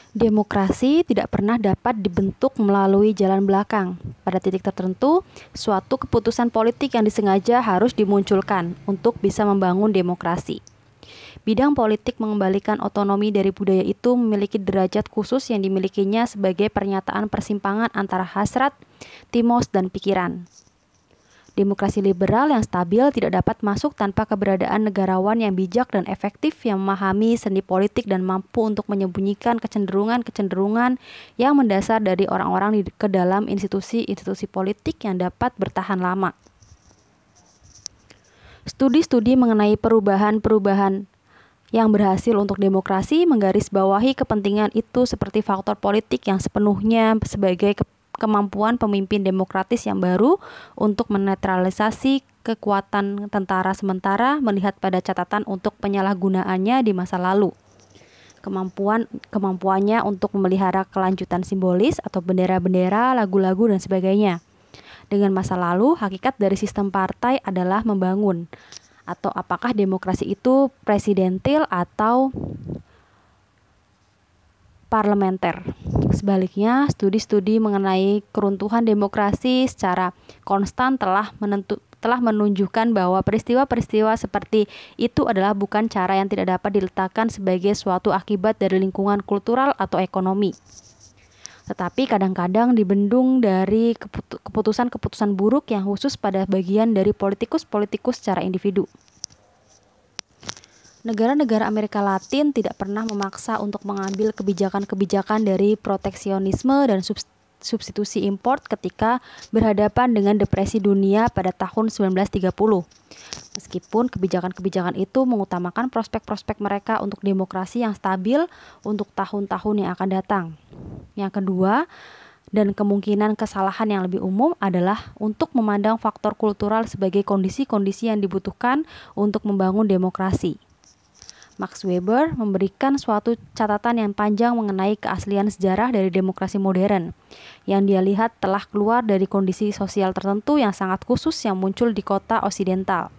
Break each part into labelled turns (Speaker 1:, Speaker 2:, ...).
Speaker 1: Demokrasi tidak pernah dapat dibentuk melalui jalan belakang. Pada titik tertentu, suatu keputusan politik yang disengaja harus dimunculkan untuk bisa membangun demokrasi. Bidang politik mengembalikan otonomi dari budaya itu memiliki derajat khusus yang dimilikinya sebagai pernyataan persimpangan antara hasrat, timos, dan pikiran. Demokrasi liberal yang stabil tidak dapat masuk tanpa keberadaan negarawan yang bijak dan efektif yang memahami seni politik dan mampu untuk menyembunyikan kecenderungan-kecenderungan yang mendasar dari orang-orang ke dalam institusi-institusi politik yang dapat bertahan lama. Studi-studi mengenai perubahan-perubahan yang berhasil untuk demokrasi menggarisbawahi kepentingan itu seperti faktor politik yang sepenuhnya sebagai kemampuan pemimpin demokratis yang baru untuk menetralisasi kekuatan tentara sementara melihat pada catatan untuk penyalahgunaannya di masa lalu. Kemampuannya untuk memelihara kelanjutan simbolis atau bendera-bendera, lagu-lagu, dan sebagainya. Dengan masa lalu, hakikat dari sistem partai adalah membangun. Atau apakah demokrasi itu presidentil atau parlementer. Sebaliknya, studi-studi mengenai keruntuhan demokrasi secara konstan telah menunjukkan bahwa peristiwa-peristiwa seperti itu adalah bukan cara yang tidak dapat diletakkan sebagai suatu akibat dari lingkungan kultural atau ekonomi, tetapi kadang-kadang dibendung dari keputusan-keputusan buruk yang khusus pada bagian dari politikus-politikus secara individu. Negara-negara Amerika Latin tidak pernah memaksa untuk mengambil kebijakan-kebijakan dari proteksionisme dan substitusi import ketika berhadapan dengan depresi dunia pada tahun 1930. Meskipun kebijakan-kebijakan itu mengutamakan prospek-prospek mereka untuk demokrasi yang stabil untuk tahun-tahun yang akan datang. Yang kedua, dan kemungkinan kesalahan yang lebih umum adalah untuk memandang faktor kultural sebagai kondisi-kondisi yang dibutuhkan untuk membangun demokrasi. Max Weber memberikan suatu catatan yang panjang mengenai keaslian sejarah dari demokrasi modern, yang dia lihat telah keluar dari kondisi sosial tertentu yang sangat khusus yang muncul di kota osidental.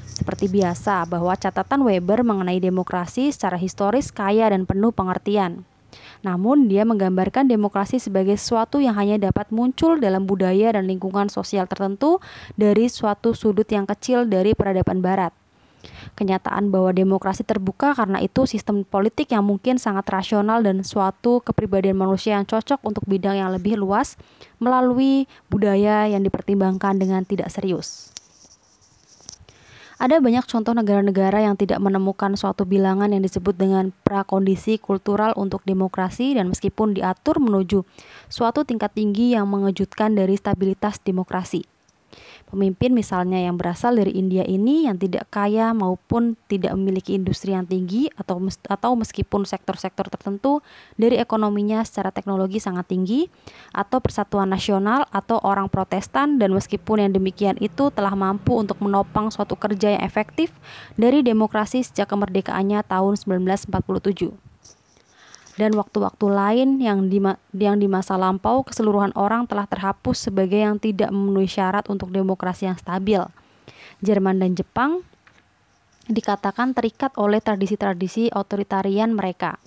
Speaker 1: Seperti biasa, bahwa catatan Weber mengenai demokrasi secara historis kaya dan penuh pengertian. Namun, dia menggambarkan demokrasi sebagai sesuatu yang hanya dapat muncul dalam budaya dan lingkungan sosial tertentu dari suatu sudut yang kecil dari peradaban barat. Kenyataan bahwa demokrasi terbuka karena itu sistem politik yang mungkin sangat rasional dan suatu kepribadian manusia yang cocok untuk bidang yang lebih luas melalui budaya yang dipertimbangkan dengan tidak serius. Ada banyak contoh negara-negara yang tidak menemukan suatu bilangan yang disebut dengan prakondisi kultural untuk demokrasi dan meskipun diatur menuju suatu tingkat tinggi yang mengejutkan dari stabilitas demokrasi. Pemimpin misalnya yang berasal dari India ini yang tidak kaya maupun tidak memiliki industri yang tinggi atau meskipun sektor-sektor tertentu dari ekonominya secara teknologi sangat tinggi atau persatuan nasional atau orang Protestan dan meskipun yang demikian itu telah mampu untuk menopang suatu kerja yang efektif dari demokrasi sejak kemerdekaannya tahun 1947. Dan waktu-waktu lain yang di masa lampau keseluruhan orang telah terhapus sebagai yang tidak memenuhi syarat untuk demokrasi yang stabil. Jerman dan Jepang dikatakan terikat oleh tradisi-tradisi otoritarian mereka.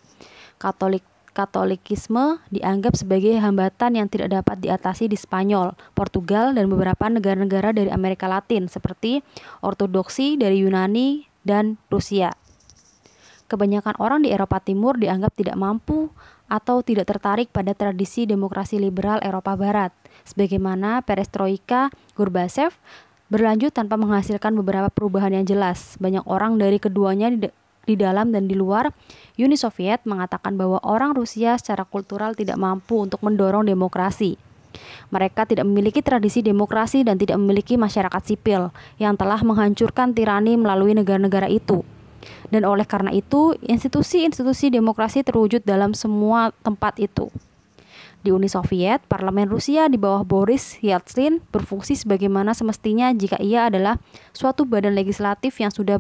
Speaker 1: Katolikisme dianggap sebagai hambatan yang tidak dapat diatasi di Spanyol, Portugal, dan beberapa negara-negara dari Amerika Latin seperti ortodoksi dari Yunani dan Rusia. Kebanyakan orang di Eropa Timur dianggap tidak mampu atau tidak tertarik pada tradisi demokrasi liberal Eropa Barat, sebagaimana perestroika Gorbachev berlanjut tanpa menghasilkan beberapa perubahan yang jelas. Banyak orang dari keduanya di dalam dan di luar Uni Soviet mengatakan bahwa orang Rusia secara kultural tidak mampu untuk mendorong demokrasi. Mereka tidak memiliki tradisi demokrasi dan tidak memiliki masyarakat sipil yang telah menghancurkan tirani melalui negara-negara itu. Dan oleh karena itu, institusi-institusi demokrasi terwujud dalam semua tempat itu. Di Uni Soviet, parlemen Rusia di bawah Boris Yeltsin berfungsi sebagaimana semestinya jika ia adalah suatu badan legislatif yang sudah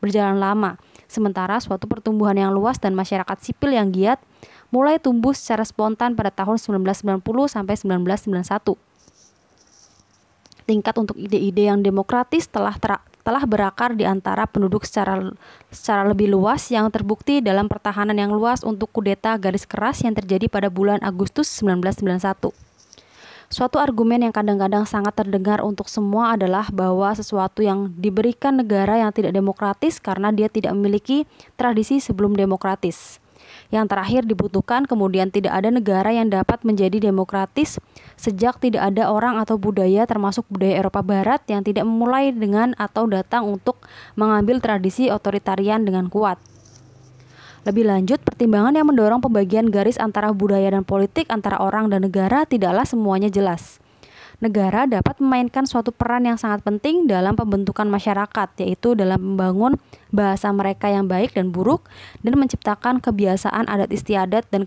Speaker 1: berjalan lama, sementara suatu pertumbuhan yang luas dan masyarakat sipil yang giat mulai tumbuh secara spontan pada tahun 1990 sampai 1991. Tingkat untuk ide-ide yang demokratis telah telah berakar di antara penduduk secara lebih luas yang terbukti dalam pertahanan yang luas untuk kudeta garis keras yang terjadi pada bulan Agustus 1991. Suatu argumen yang kadang-kadang sangat terdengar untuk semua adalah bahwa sesuatu yang diberikan negara yang tidak demokratis karena dia tidak memiliki tradisi sebelum demokratis. Yang terakhir dibutuhkan kemudian tidak ada negara yang dapat menjadi demokratis sejak tidak ada orang atau budaya termasuk budaya Eropa Barat yang tidak memulai dengan atau datang untuk mengambil tradisi otoritarian dengan kuat. Lebih lanjut, pertimbangan yang mendorong pembagian garis antara budaya dan politik antara orang dan negara tidaklah semuanya jelas. Negara dapat memainkan suatu peran yang sangat penting dalam pembentukan masyarakat, yaitu dalam membangun bahasa mereka yang baik dan buruk dan menciptakan kebiasaan adat istiadat dan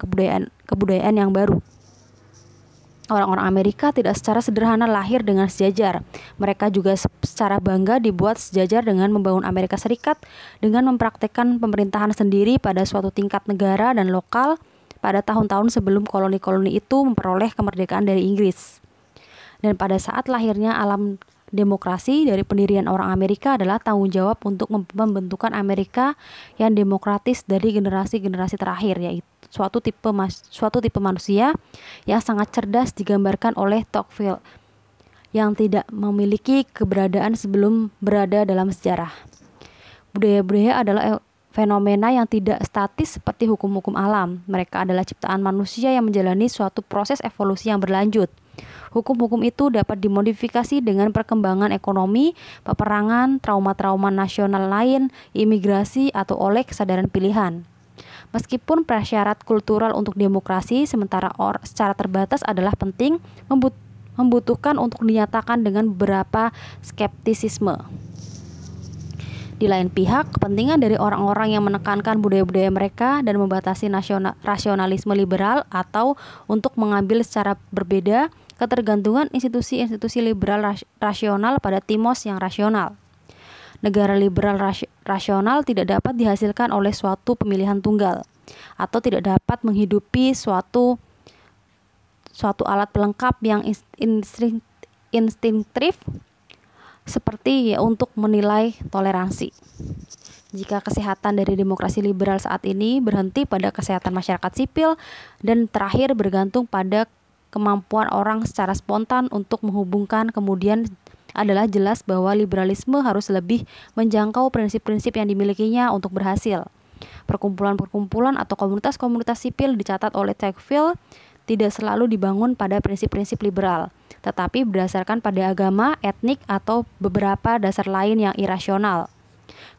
Speaker 1: kebudayaan yang baru. Orang-orang Amerika tidak secara sederhana lahir dengan sejajar. Mereka juga secara bangga dibuat sejajar dengan membangun Amerika Serikat dengan mempraktekkan pemerintahan sendiri pada suatu tingkat negara dan lokal pada tahun-tahun sebelum koloni-koloni itu memperoleh kemerdekaan dari Inggris. Dan pada saat lahirnya alam demokrasi dari pendirian orang Amerika adalah tanggung jawab untuk pembentukan Amerika yang demokratis dari generasi-generasi terakhir, yaitu suatu tipe manusia yang sangat cerdas digambarkan oleh Tocqueville yang tidak memiliki keberadaan sebelum berada dalam sejarah. Budaya-budaya adalah fenomena yang tidak statis seperti hukum-hukum alam. Mereka adalah ciptaan manusia yang menjalani suatu proses evolusi yang berlanjut. Hukum-hukum itu dapat dimodifikasi dengan perkembangan ekonomi, peperangan, trauma-trauma nasional lain, imigrasi, atau oleh kesadaran pilihan. Meskipun prasyarat kultural untuk demokrasi secara terbatas adalah penting, membutuhkan untuk dinyatakan dengan beberapa skeptisisme. Di lain pihak, kepentingan dari orang-orang yang menekankan budaya-budaya mereka dan membatasi rasionalisme liberal atau untuk mengambil secara berbeda ketergantungan institusi-institusi liberal rasional pada timos yang rasional. Negara liberal rasional tidak dapat dihasilkan oleh suatu pemilihan tunggal atau tidak dapat menghidupi suatu alat pelengkap yang instinktif seperti untuk menilai toleransi. Jika kesehatan dari demokrasi liberal saat ini berhenti pada kesehatan masyarakat sipil dan terakhir bergantung pada kemampuan orang secara spontan untuk menghubungkan, kemudian adalah jelas bahwa liberalisme harus lebih menjangkau prinsip-prinsip yang dimilikinya untuk berhasil. Perkumpulan-perkumpulan atau komunitas-komunitas sipil dicatat oleh Tocqueville tidak selalu dibangun pada prinsip-prinsip liberal, tetapi berdasarkan pada agama, etnik, atau beberapa dasar lain yang irasional.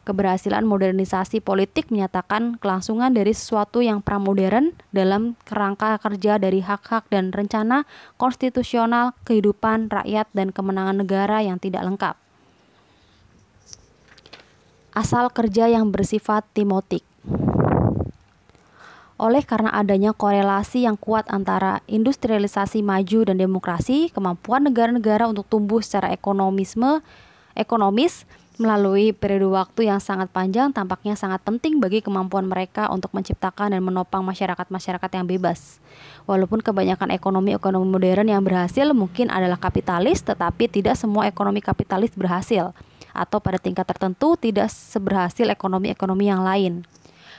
Speaker 1: Keberhasilan modernisasi politik menyatakan kelangsungan dari sesuatu yang pramodern dalam kerangka kerja dari hak-hak dan rencana konstitusional kehidupan rakyat dan kemenangan negara yang tidak lengkap. Asal kerja yang bersifat timotik. Oleh karena adanya korelasi yang kuat antara industrialisasi maju dan demokrasi, kemampuan negara-negara untuk tumbuh secara ekonomis melalui periode waktu yang sangat panjang tampaknya sangat penting bagi kemampuan mereka untuk menciptakan dan menopang masyarakat-masyarakat yang bebas. Walaupun kebanyakan ekonomi modern yang berhasil mungkin adalah kapitalis, tetapi tidak semua ekonomi kapitalis berhasil, atau pada tingkat tertentu tidak seberhasil ekonomi-ekonomi yang lain.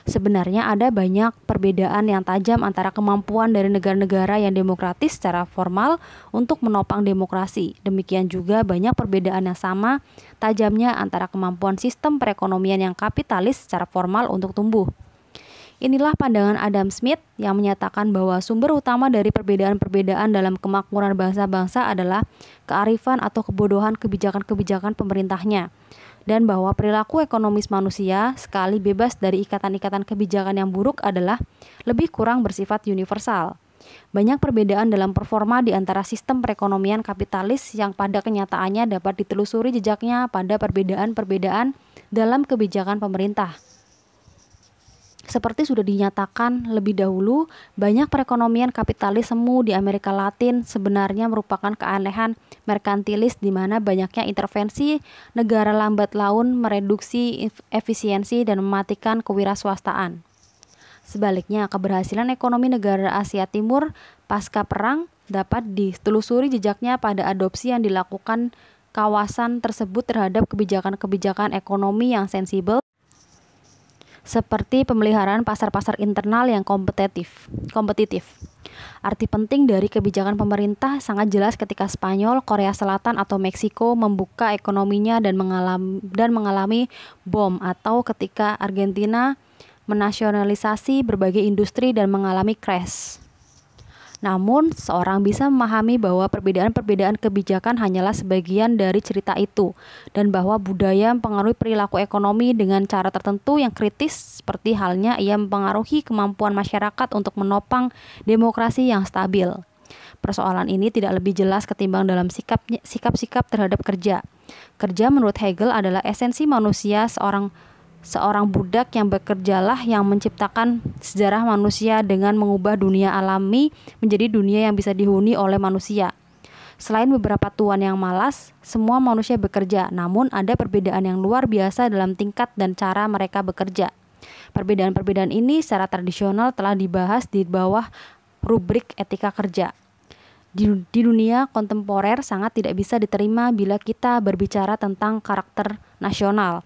Speaker 1: Sebenarnya ada banyak perbedaan yang tajam antara kemampuan dari negara-negara yang demokratis secara formal untuk menopang demokrasi. Demikian juga banyak perbedaan yang sama tajamnya antara kemampuan sistem perekonomian yang kapitalis secara formal untuk tumbuh. Inilah pandangan Adam Smith yang menyatakan bahwa sumber utama dari perbedaan-perbedaan dalam kemakmuran bangsa-bangsa adalah kearifan atau kebodohan kebijakan-kebijakan pemerintahnya, dan bahwa perilaku ekonomis manusia, sekali bebas dari ikatan-ikatan kebijakan yang buruk, adalah lebih kurang bersifat universal. Banyak perbedaan dalam performa di antara sistem perekonomian kapitalis yang pada kenyataannya dapat ditelusuri jejaknya pada perbedaan-perbedaan dalam kebijakan pemerintah. Seperti sudah dinyatakan lebih dahulu, banyak perekonomian kapitalis semu di Amerika Latin sebenarnya merupakan keanehan merkantilis di mana banyaknya intervensi negara lambat laun mereduksi efisiensi dan mematikan kewirausahaan. Sebaliknya, keberhasilan ekonomi negara Asia Timur pasca perang dapat ditelusuri jejaknya pada adopsi yang dilakukan kawasan tersebut terhadap kebijakan-kebijakan ekonomi yang sensibel, seperti pemeliharaan pasar-pasar internal yang kompetitif. Arti penting dari kebijakan pemerintah sangat jelas ketika Spanyol, Korea Selatan, atau Meksiko membuka ekonominya dan mengalami bom, atau ketika Argentina menasionalisasi berbagai industri dan mengalami crash. Namun, seorang bisa memahami bahwa perbedaan-perbedaan kebijakan hanyalah sebagian dari cerita itu, dan bahwa budaya mempengaruhi perilaku ekonomi dengan cara tertentu yang kritis, seperti halnya ia mempengaruhi kemampuan masyarakat untuk menopang demokrasi yang stabil. Persoalan ini tidak lebih jelas ketimbang dalam sikap-sikap terhadap kerja. Kerja menurut Hegel adalah esensi manusia. Seorang budak yang bekerjalah yang menciptakan sejarah manusia dengan mengubah dunia alami menjadi dunia yang bisa dihuni oleh manusia. Selain beberapa tuan yang malas, semua manusia bekerja, namun ada perbedaan yang luar biasa dalam tingkat dan cara mereka bekerja. Perbedaan-perbedaan ini secara tradisional telah dibahas di bawah rubrik etika kerja. Di dunia kontemporer sangat tidak bisa diterima bila kita berbicara tentang karakter nasional.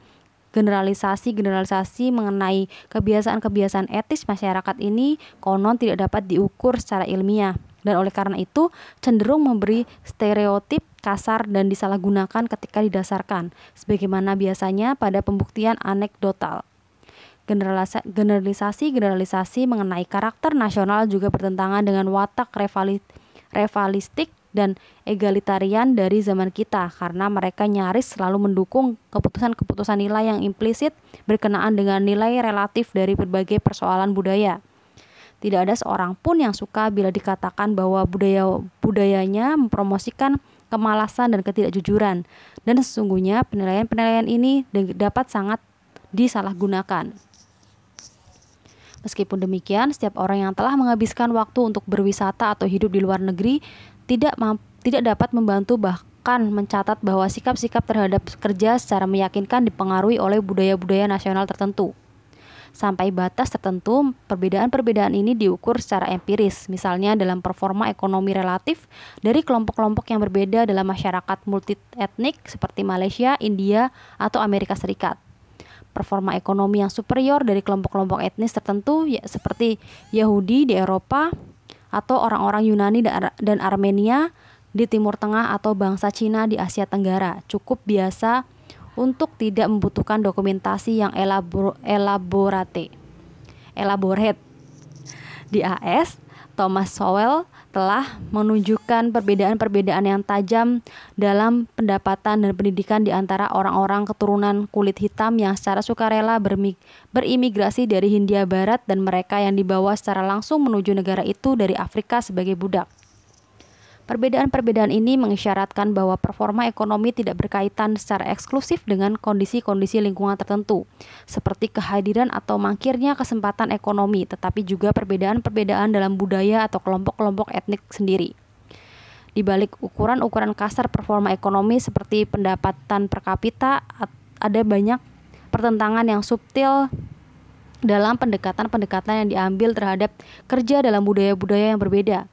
Speaker 1: Generalisasi mengenai kebiasaan-kebiasaan etis masyarakat ini konon tidak dapat diukur secara ilmiah, dan oleh karena itu cenderung memberi stereotip kasar dan disalahgunakan ketika didasarkan, sebagaimana biasanya pada pembuktian anekdotal. Generalisasi mengenai karakter nasional juga bertentangan dengan watak rivalistik dan egalitarian dari zaman kita, karena mereka nyaris selalu mendukung keputusan-keputusan nilai yang implisit berkenaan dengan nilai relatif dari berbagai persoalan budaya. Tidak ada seorang pun yang suka bila dikatakan bahwa budayanya mempromosikan kemalasan dan ketidakjujuran, dan sesungguhnya penilaian-penilaian ini dapat sangat disalahgunakan. Meskipun demikian, setiap orang yang telah menghabiskan waktu untuk berwisata atau hidup di luar negeri tidak dapat membantu bahkan mencatat bahwa sikap-sikap terhadap kerja secara meyakinkan dipengaruhi oleh budaya-budaya nasional tertentu. Sampai batas tertentu, perbedaan-perbedaan ini diukur secara empiris, misalnya dalam performa ekonomi relatif dari kelompok-kelompok yang berbeda dalam masyarakat multietnik seperti Malaysia, India, atau Amerika Serikat. Performa ekonomi yang superior dari kelompok-kelompok etnis tertentu seperti Yahudi di Eropa, atau orang-orang Yunani dan Armenia di Timur Tengah, atau bangsa Cina di Asia Tenggara, cukup biasa untuk tidak membutuhkan dokumentasi yang elaborate. Di AS, Thomas Sowell telah menunjukkan perbedaan-perbedaan yang tajam dalam pendapatan dan pendidikan di antara orang-orang keturunan kulit hitam yang secara sukarela berimigrasi dari Hindia Barat dan mereka yang dibawa secara langsung menuju negara itu dari Afrika sebagai budak. Perbedaan-perbedaan ini mengisyaratkan bahwa performa ekonomi tidak berkaitan secara eksklusif dengan kondisi-kondisi lingkungan tertentu, seperti kehadiran atau mangkirnya kesempatan ekonomi, tetapi juga perbedaan-perbedaan dalam budaya atau kelompok-kelompok etnik sendiri. Di balik ukuran-ukuran kasar performa ekonomi seperti pendapatan per kapita, ada banyak pertentangan yang subtil dalam pendekatan-pendekatan yang diambil terhadap kerja dalam budaya-budaya yang berbeda.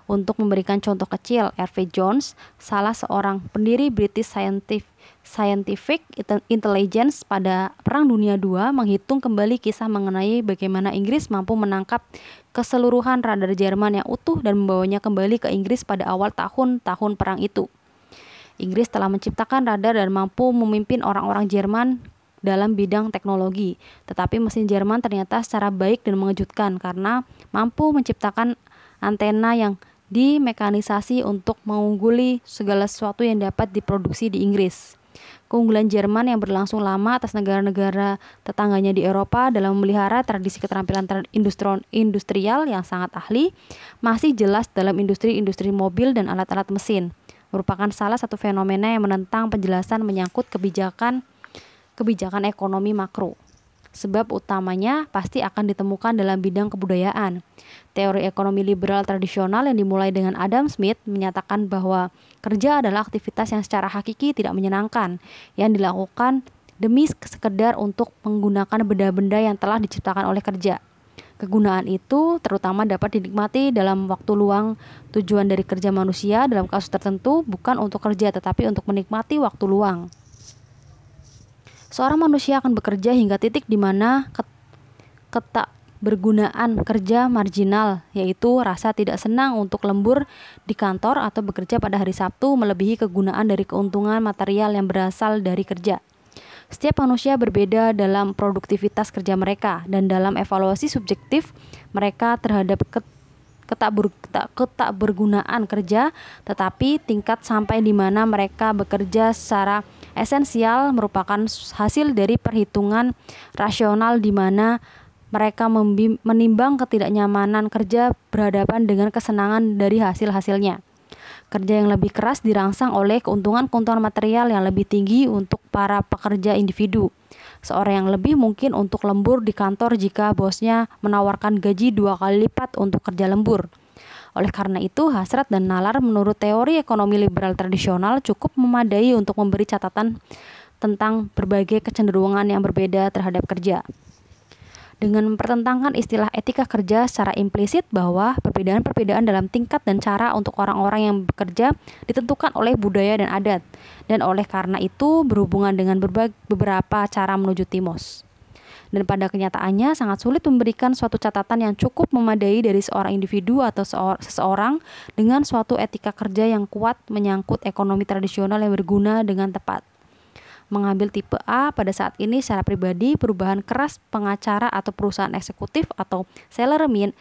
Speaker 1: Untuk memberikan contoh kecil, R.V. Jones, salah seorang pendiri British Scientific Intelligence pada Perang Dunia II, menghitung kembali kisah mengenai bagaimana Inggris mampu menangkap keseluruhan radar Jerman yang utuh dan membawanya kembali ke Inggris pada awal tahun-tahun perang itu. Inggris telah menciptakan radar dan mampu memimpin orang-orang Jerman dalam bidang teknologi, tetapi mesin Jerman ternyata secara baik dan mengejutkan karena mampu menciptakan antena yang dimekanisasi untuk mengungguli segala sesuatu yang dapat diproduksi di Inggris. Keunggulan Jerman yang berlangsung lama atas negara-negara tetangganya di Eropa dalam memelihara tradisi keterampilan industrial yang sangat ahli masih jelas dalam industri-industri mobil dan alat-alat mesin, merupakan salah satu fenomena yang menentang penjelasan menyangkut kebijakan ekonomi makro. Sebab utamanya pasti akan ditemukan dalam bidang kebudayaan. Teori ekonomi liberal tradisional yang dimulai dengan Adam Smith menyatakan bahwa kerja adalah aktivitas yang secara hakiki tidak menyenangkan, yang dilakukan demi sekedar untuk menggunakan benda-benda yang telah diciptakan oleh kerja. Kegunaan itu terutama dapat dinikmati dalam waktu luang. Tujuan dari kerja manusia dalam kasus tertentu bukan untuk kerja tetapi untuk menikmati waktu luang. Seorang manusia akan bekerja hingga titik di mana ketakbergunaan kerja marginal, yaitu rasa tidak senang untuk lembur di kantor atau bekerja pada hari Sabtu melebihi kegunaan dari keuntungan material yang berasal dari kerja. Setiap manusia berbeda dalam produktivitas kerja mereka dan dalam evaluasi subjektif mereka terhadap ketakbergunaan kerja, tetapi tingkat sampai di mana mereka bekerja secara esensial merupakan hasil dari perhitungan rasional di mana mereka menimbang ketidaknyamanan kerja berhadapan dengan kesenangan dari hasil-hasilnya. Kerja yang lebih keras dirangsang oleh keuntungan-keuntungan material yang lebih tinggi untuk para pekerja individu. Seorang yang lebih mungkin untuk lembur di kantor jika bosnya menawarkan gaji 2 kali lipat untuk kerja lembur. Oleh karena itu, hasrat dan nalar menurut teori ekonomi liberal tradisional cukup memadai untuk memberi catatan tentang berbagai kecenderungan yang berbeda terhadap kerja. Dengan mempertentangkan istilah etika kerja secara implisit bahwa perbedaan-perbedaan dalam tingkat dan cara untuk orang-orang yang bekerja ditentukan oleh budaya dan adat, dan oleh karena itu berhubungan dengan beberapa cara menuju timos. Dan pada kenyataannya sangat sulit memberikan suatu catatan yang cukup memadai dari seorang individu atau seseorang dengan suatu etika kerja yang kuat menyangkut ekonomi tradisional yang berguna dengan tepat. Mengambil tipe A pada saat ini secara pribadi, perubahan keras pengacara atau perusahaan eksekutif atau salaryman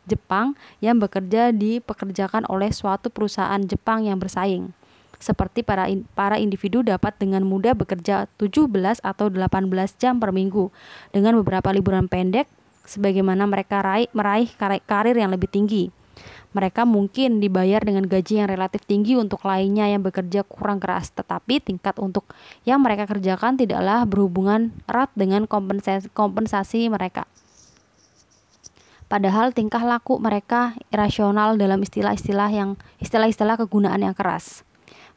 Speaker 1: Jepang yang bekerja dipekerjakan oleh suatu perusahaan Jepang yang bersaing. Seperti para individu dapat dengan mudah bekerja 17 atau 18 jam per minggu dengan beberapa liburan pendek sebagaimana mereka meraih karir yang lebih tinggi. Mereka mungkin dibayar dengan gaji yang relatif tinggi untuk lainnya yang bekerja kurang keras, tetapi tingkat untuk yang mereka kerjakan tidaklah berhubungan erat dengan kompensasi mereka. Padahal tingkah laku mereka irasional dalam istilah-istilah kegunaan yang keras.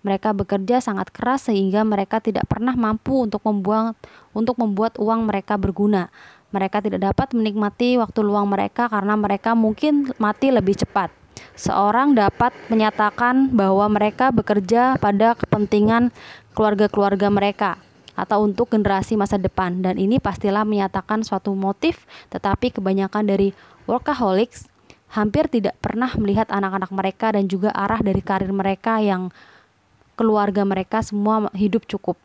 Speaker 1: Mereka bekerja sangat keras sehingga mereka tidak pernah mampu untuk membuat uang mereka berguna. Mereka tidak dapat menikmati waktu luang mereka karena mereka mungkin mati lebih cepat. Seorang dapat menyatakan bahwa mereka bekerja pada kepentingan keluarga-keluarga mereka atau untuk generasi masa depan, dan ini pastilah menyatakan suatu motif, tetapi kebanyakan dari workaholics hampir tidak pernah melihat anak-anak mereka dan juga arah dari karir mereka yang keluarga mereka semua hidup cukup.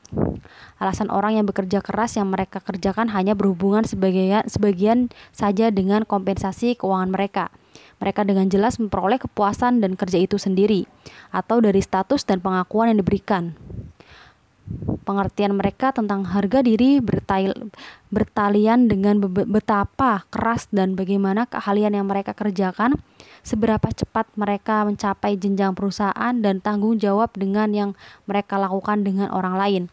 Speaker 1: Alasan orang yang bekerja keras yang mereka kerjakan hanya berhubungan sebagian saja dengan kompensasi keuangan mereka. Mereka dengan jelas memperoleh kepuasan dan kerja itu sendiri, atau dari status dan pengakuan yang diberikan. Pengertian mereka tentang harga diri bertalian dengan betapa keras dan bagaimana keahlian yang mereka kerjakan, seberapa cepat mereka mencapai jenjang perusahaan dan tanggung jawab dengan yang mereka lakukan dengan orang lain.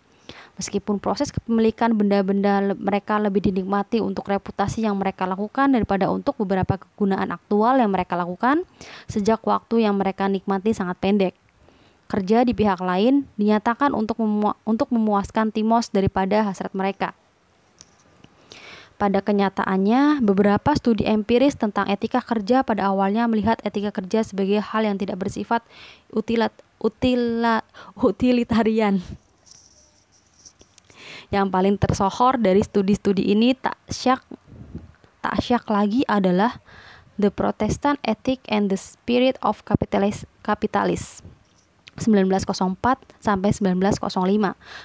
Speaker 1: Meskipun proses kepemilikan benda-benda mereka lebih dinikmati untuk reputasi yang mereka lakukan daripada untuk beberapa kegunaan aktual yang mereka lakukan, sejak waktu yang mereka nikmati sangat pendek. Kerja di pihak lain dinyatakan untuk memuaskan timos daripada hasrat mereka. Pada kenyataannya, beberapa studi empiris tentang etika kerja pada awalnya melihat etika kerja sebagai hal yang tidak bersifat utilitarian. Yang paling tersohor dari studi-studi ini tak syak lagi adalah The Protestant Ethic and the Spirit of Capitalism 1904 sampai 1905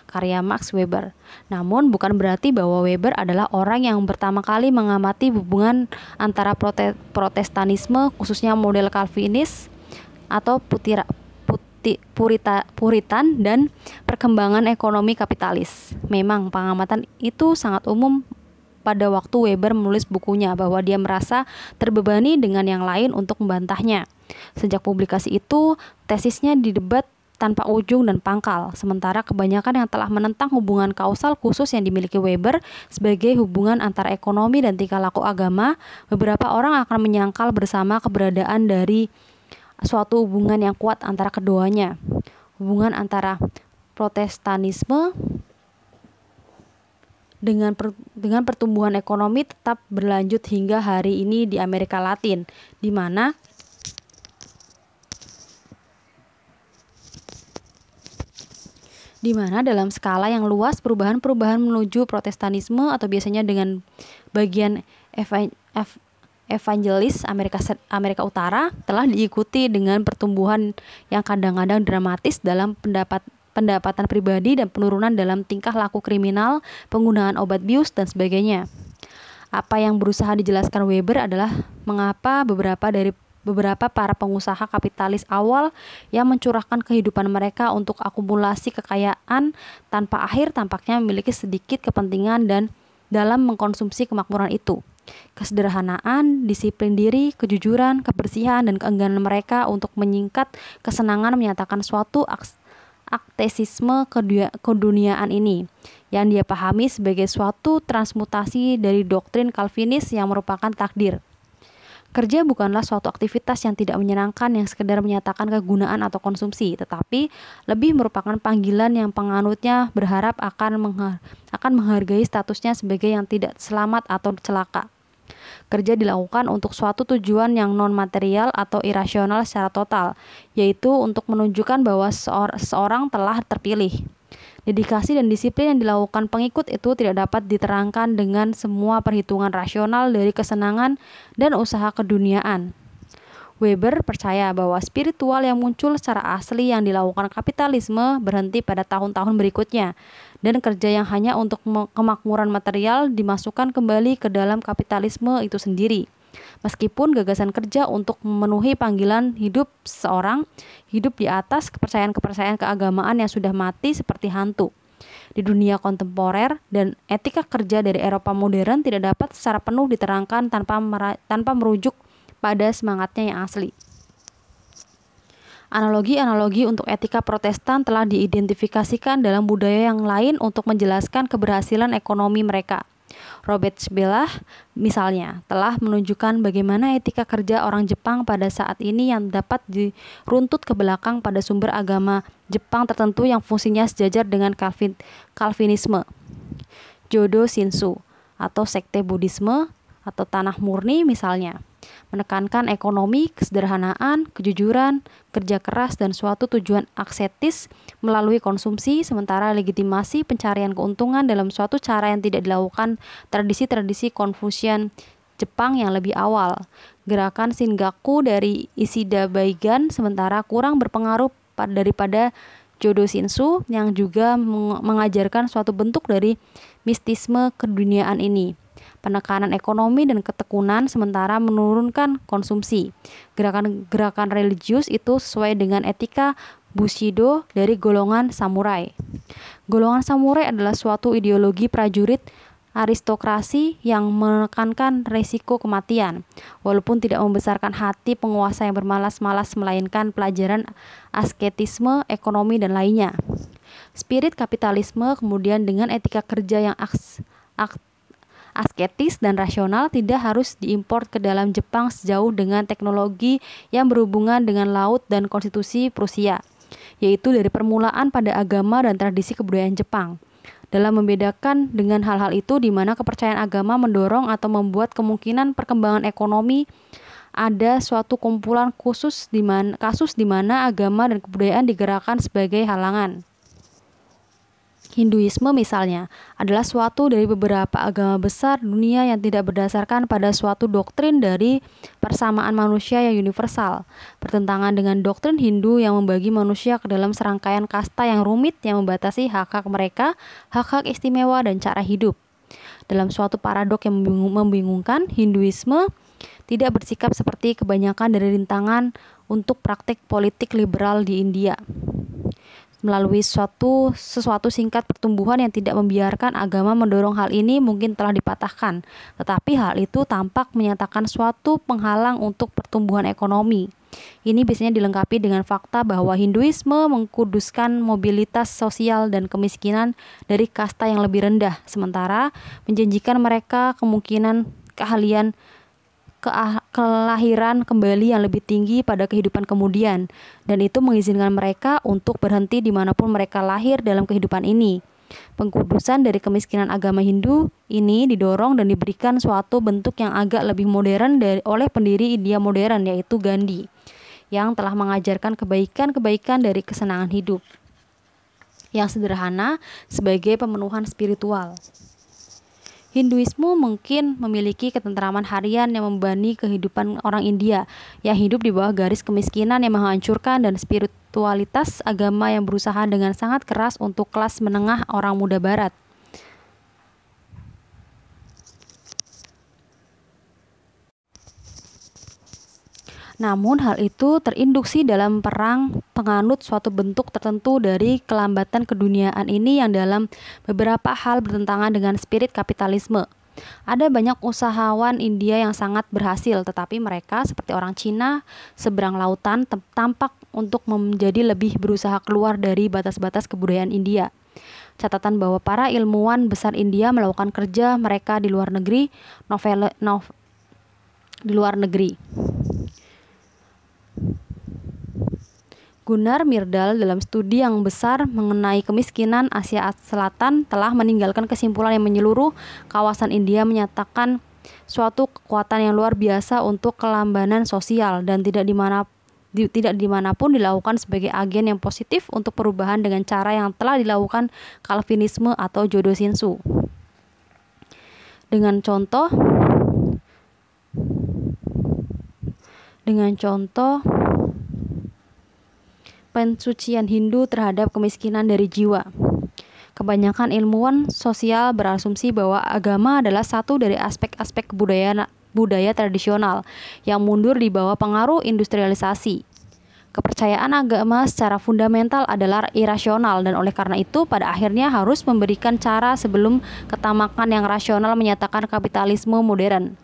Speaker 1: karya Max Weber. Namun bukan berarti bahwa Weber adalah orang yang pertama kali mengamati hubungan antara Protestanisme khususnya model Calvinis atau Puritan dan perkembangan ekonomi kapitalis. Memang pengamatan itu sangat umum pada waktu Weber menulis bukunya bahwa dia merasa terbebani dengan yang lain untuk membantahnya. Sejak publikasi itu, tesisnya didebat tanpa ujung dan pangkal, sementara kebanyakan yang telah menentang hubungan kausal khusus yang dimiliki Weber sebagai hubungan antara ekonomi dan tingkah laku agama, beberapa orang akan menyangkal bersama keberadaan dari suatu hubungan yang kuat antara keduanya. Hubungan antara Protestanisme dengan pertumbuhan ekonomi tetap berlanjut hingga hari ini di Amerika Latin, di mana dalam skala yang luas perubahan-perubahan menuju Protestanisme atau biasanya dengan bagian evangelis Amerika Utara telah diikuti dengan pertumbuhan yang kadang-kadang dramatis dalam pendapatan pribadi dan penurunan dalam tingkah laku kriminal, penggunaan obat bius dan sebagainya. Apa yang berusaha dijelaskan Weber adalah mengapa beberapa para pengusaha kapitalis awal yang mencurahkan kehidupan mereka untuk akumulasi kekayaan tanpa akhir tampaknya memiliki sedikit kepentingan dan dalam mengkonsumsi kemakmuran itu. Kesederhanaan, disiplin diri, kejujuran, kebersihan, dan keengganan mereka untuk menyingkat kesenangan menyatakan suatu aktesisme keduniaan ini yang dia pahami sebagai suatu transmutasi dari doktrin Calvinis yang merupakan takdir. Kerja bukanlah suatu aktivitas yang tidak menyenangkan yang sekedar menyatakan kegunaan atau konsumsi, tetapi lebih merupakan panggilan yang penganutnya berharap akan menghargai statusnya sebagai yang tidak selamat atau celaka. Kerja dilakukan untuk suatu tujuan yang non-material atau irasional secara total, yaitu untuk menunjukkan bahwa seseorang telah terpilih. Dedikasi dan disiplin yang dilakukan pengikut itu tidak dapat diterangkan dengan semua perhitungan rasional dari kesenangan dan usaha keduniaan. Weber percaya bahwa spiritual yang muncul secara asli yang dilakukan kapitalisme berhenti pada tahun-tahun berikutnya, dan kerja yang hanya untuk kemakmuran material dimasukkan kembali ke dalam kapitalisme itu sendiri. Meskipun gagasan kerja untuk memenuhi panggilan hidup seseorang hidup di atas kepercayaan-kepercayaan keagamaan yang sudah mati seperti hantu. Di dunia kontemporer dan etika kerja dari Eropa modern tidak dapat secara penuh diterangkan tanpa merujuk pada semangatnya yang asli. Analogi-analogi untuk etika Protestan telah diidentifikasikan dalam budaya yang lain untuk menjelaskan keberhasilan ekonomi mereka. Robert Shibela misalnya telah menunjukkan bagaimana etika kerja orang Jepang pada saat ini yang dapat diruntut ke belakang pada sumber agama Jepang tertentu yang fungsinya sejajar dengan Calvinisme, Jodo Shinshu atau sekte Buddhisme atau tanah murni misalnya, menekankan ekonomi, kesederhanaan, kejujuran, kerja keras, dan suatu tujuan asketis melalui konsumsi, sementara legitimasi pencarian keuntungan dalam suatu cara yang tidak dilakukan tradisi-tradisi Konfusian Jepang yang lebih awal. Gerakan Shingaku dari Ishida Baigan sementara kurang berpengaruh daripada Jodo Shinshu yang juga mengajarkan suatu bentuk dari mistisme keduniaan ini. Penekanan ekonomi dan ketekunan sementara menurunkan konsumsi. Gerakan religius itu sesuai dengan etika Bushido dari golongan samurai. Golongan samurai adalah suatu ideologi prajurit aristokrasi yang menekankan resiko kematian, walaupun tidak membesarkan hati penguasa yang bermalas-malas melainkan pelajaran asketisme, ekonomi, dan lainnya. Spirit kapitalisme kemudian dengan etika kerja yang asketis dan rasional tidak harus diimpor ke dalam Jepang sejauh dengan teknologi yang berhubungan dengan laut dan konstitusi Prusia, yaitu dari permulaan pada agama dan tradisi kebudayaan Jepang. Dalam membedakan dengan hal-hal itu di mana kepercayaan agama mendorong atau membuat kemungkinan perkembangan ekonomi, ada suatu kumpulan kasus di mana agama dan kebudayaan digerakkan sebagai halangan. Hinduisme misalnya adalah suatu dari beberapa agama besar dunia yang tidak berdasarkan pada suatu doktrin dari persamaan manusia yang universal, bertentangan dengan doktrin Hindu yang membagi manusia ke dalam serangkaian kasta yang rumit yang membatasi hak-hak mereka, hak-hak istimewa, dan cara hidup. Dalam suatu paradok yang membingungkan, Hinduisme tidak bersikap seperti kebanyakan dari rintangan untuk praktik politik liberal di India. Melalui sesuatu singkat pertumbuhan yang tidak membiarkan agama mendorong hal ini mungkin telah dipatahkan, tetapi hal itu tampak menyatakan suatu penghalang untuk pertumbuhan ekonomi. Ini biasanya dilengkapi dengan fakta bahwa Hinduisme mengkuduskan mobilitas sosial dan kemiskinan dari kasta yang lebih rendah, sementara menjanjikan mereka kemungkinan kelahiran kembali yang lebih tinggi pada kehidupan kemudian, dan itu mengizinkan mereka untuk berhenti dimanapun mereka lahir dalam kehidupan ini. Pengkudusan dari kemiskinan agama Hindu ini didorong dan diberikan suatu bentuk yang agak lebih modern oleh pendiri India modern, yaitu Gandhi, yang telah mengajarkan kebaikan-kebaikan dari kesenangan hidup yang sederhana sebagai pemenuhan spiritual. Hinduisme mungkin memiliki ketentraman harian yang membebani kehidupan orang India yang hidup di bawah garis kemiskinan yang menghancurkan, dan spiritualitas agama yang berusaha dengan sangat keras untuk kelas menengah orang muda barat. Namun hal itu terinduksi dalam perang penganut suatu bentuk tertentu dari kelambatan keduniaan ini yang dalam beberapa hal bertentangan dengan spirit kapitalisme. Ada banyak usahawan India yang sangat berhasil, tetapi mereka seperti orang Cina seberang lautan tampak untuk menjadi lebih berusaha keluar dari batas-batas kebudayaan India. Catatan bahwa para ilmuwan besar India melakukan kerja mereka di luar negeri, Gunnar Myrdal dalam studi yang besar mengenai kemiskinan Asia Selatan telah meninggalkan kesimpulan yang menyeluruh kawasan India menyatakan suatu kekuatan yang luar biasa untuk kelambanan sosial dan tidak dimanapun dilakukan sebagai agen yang positif untuk perubahan dengan cara yang telah dilakukan Calvinisme atau Jodo Shinshu. Dengan contoh pensucian Hindu terhadap kemiskinan dari jiwa. Kebanyakan ilmuwan sosial berasumsi bahwa agama adalah satu dari aspek-aspek budaya tradisional yang mundur di bawah pengaruh industrialisasi. Kepercayaan agama secara fundamental adalah irasional, dan oleh karena itu pada akhirnya harus memberikan cara sebelum ketamakan yang rasional menyatakan kapitalisme modern.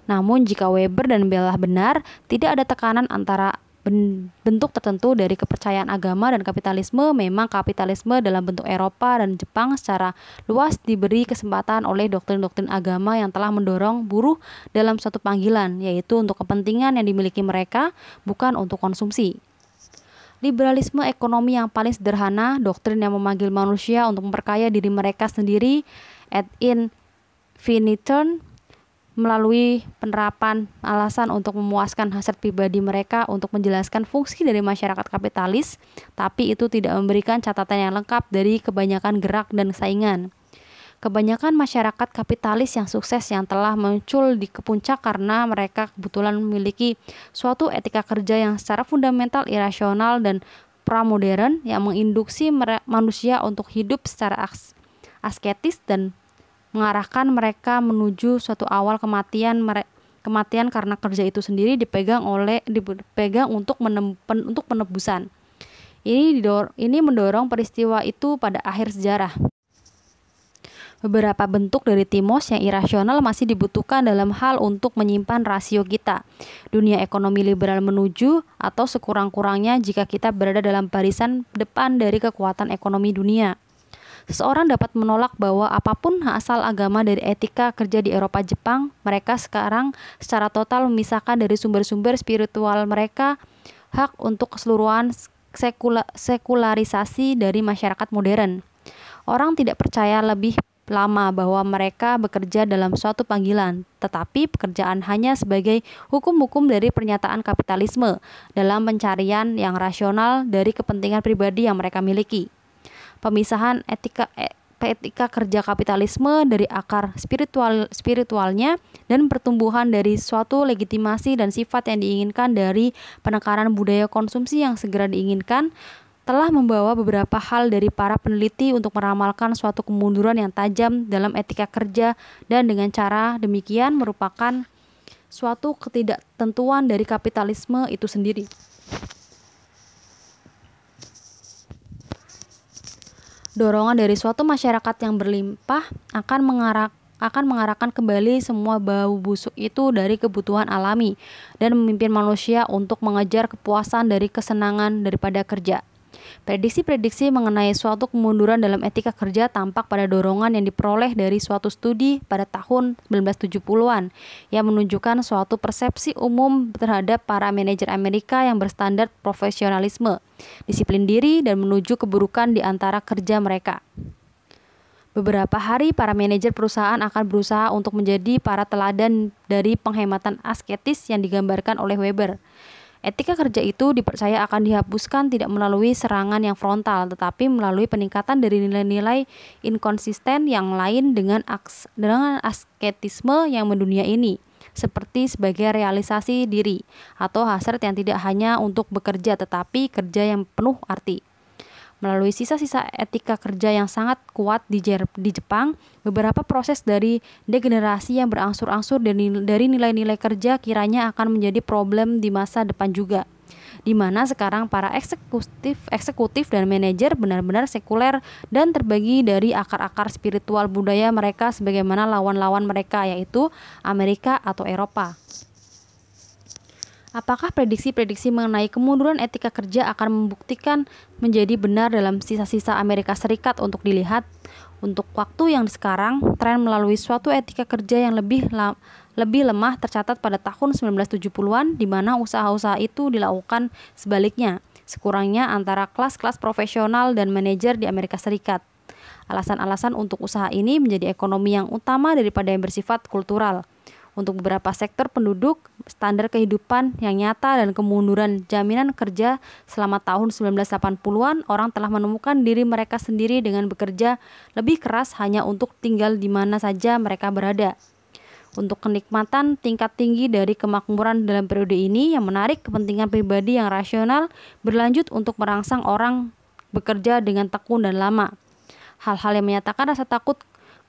Speaker 1: Namun jika Weber dan Bell benar, tidak ada tekanan antara bentuk tertentu dari kepercayaan agama dan kapitalisme. Memang kapitalisme dalam bentuk Eropa dan Jepang secara luas diberi kesempatan oleh doktrin-doktrin agama yang telah mendorong buruh dalam suatu panggilan, yaitu untuk kepentingan yang dimiliki mereka, bukan untuk konsumsi. Liberalisme ekonomi yang paling sederhana, doktrin yang memanggil manusia untuk memperkaya diri mereka sendiri ad infinitum, melalui penerapan alasan untuk memuaskan hasrat pribadi mereka untuk menjelaskan fungsi dari masyarakat kapitalis, tapi itu tidak memberikan catatan yang lengkap dari kebanyakan gerak dan saingan. Kebanyakan masyarakat kapitalis yang sukses yang telah muncul di puncak karena mereka kebetulan memiliki suatu etika kerja yang secara fundamental irasional dan pramodern yang menginduksi manusia untuk hidup secara asketis dan mengarahkan mereka menuju suatu awal kematian karena kerja itu sendiri dipegang untuk penebusan. Ini mendorong peristiwa itu pada akhir sejarah. Beberapa bentuk dari timos yang irasional masih dibutuhkan dalam hal untuk menyimpan rasio kita. Dunia ekonomi liberal menuju, atau sekurang-kurangnya jika kita berada dalam barisan depan dari kekuatan ekonomi dunia. Seseorang dapat menolak bahwa apapun asal agama dari etika kerja di Eropa Jepang, mereka sekarang secara total memisahkan dari sumber-sumber spiritual mereka hak untuk keseluruhan sekularisasi dari masyarakat modern. Orang tidak percaya lebih lama bahwa mereka bekerja dalam suatu panggilan, tetapi pekerjaan hanya sebagai hukum-hukum dari pernyataan kapitalisme dalam pencarian yang rasional dari kepentingan pribadi yang mereka miliki. Pemisahan etika kerja kapitalisme dari akar spiritualnya dan pertumbuhan dari suatu legitimasi dan sifat yang diinginkan dari penekanan budaya konsumsi yang segera diinginkan telah membawa beberapa hal dari para peneliti untuk meramalkan suatu kemunduran yang tajam dalam etika kerja, dan dengan cara demikian merupakan suatu ketidaktentuan dari kapitalisme itu sendiri. Dorongan dari suatu masyarakat yang berlimpah akan mengarahkan kembali semua bau busuk itu dari kebutuhan alami dan memimpin manusia untuk mengejar kepuasan dari kesenangan daripada kerja. Prediksi-prediksi mengenai suatu kemunduran dalam etika kerja tampak pada dorongan yang diperoleh dari suatu studi pada tahun 1970-an yang menunjukkan suatu persepsi umum terhadap para manajer Amerika yang berstandar profesionalisme, disiplin diri, dan menuju keburukan di antara kerja mereka. Beberapa hari, para manajer perusahaan akan berusaha untuk menjadi para teladan dari penghematan asketis yang digambarkan oleh Weber. Etika kerja itu dipercaya akan dihapuskan tidak melalui serangan yang frontal, tetapi melalui peningkatan dari nilai-nilai inkonsisten yang lain dengan asketisme yang mendunia ini, seperti sebagai realisasi diri atau hasrat yang tidak hanya untuk bekerja tetapi kerja yang penuh arti. Melalui sisa-sisa etika kerja yang sangat kuat di Jepang, beberapa proses dari degenerasi yang berangsur-angsur dari nilai-nilai kerja kiranya akan menjadi problem di masa depan juga, di mana sekarang para eksekutif dan manajer benar-benar sekuler dan terbagi dari akar-akar spiritual budaya mereka sebagaimana lawan-lawan mereka, yaitu Amerika atau Eropa. Apakah prediksi-prediksi mengenai kemunduran etika kerja akan membuktikan menjadi benar dalam sisa-sisa Amerika Serikat untuk dilihat? Untuk waktu yang sekarang, tren melalui suatu etika kerja yang lebih lemah tercatat pada tahun 1970-an, di mana usaha-usaha itu dilakukan sebaliknya, sekurangnya antara kelas-kelas profesional dan manajer di Amerika Serikat. Alasan-alasan untuk usaha ini menjadi ekonomi yang utama daripada yang bersifat kultural. Untuk beberapa sektor penduduk, standar kehidupan yang nyata dan kemunduran jaminan kerja selama tahun 1980-an, orang telah menemukan diri mereka sendiri dengan bekerja lebih keras hanya untuk tinggal di mana saja mereka berada. Untuk kenikmatan tingkat tinggi dari kemakmuran dalam periode ini yang menarik kepentingan pribadi yang rasional berlanjut untuk merangsang orang bekerja dengan tekun dan lama. Hal-hal yang menyatakan rasa takut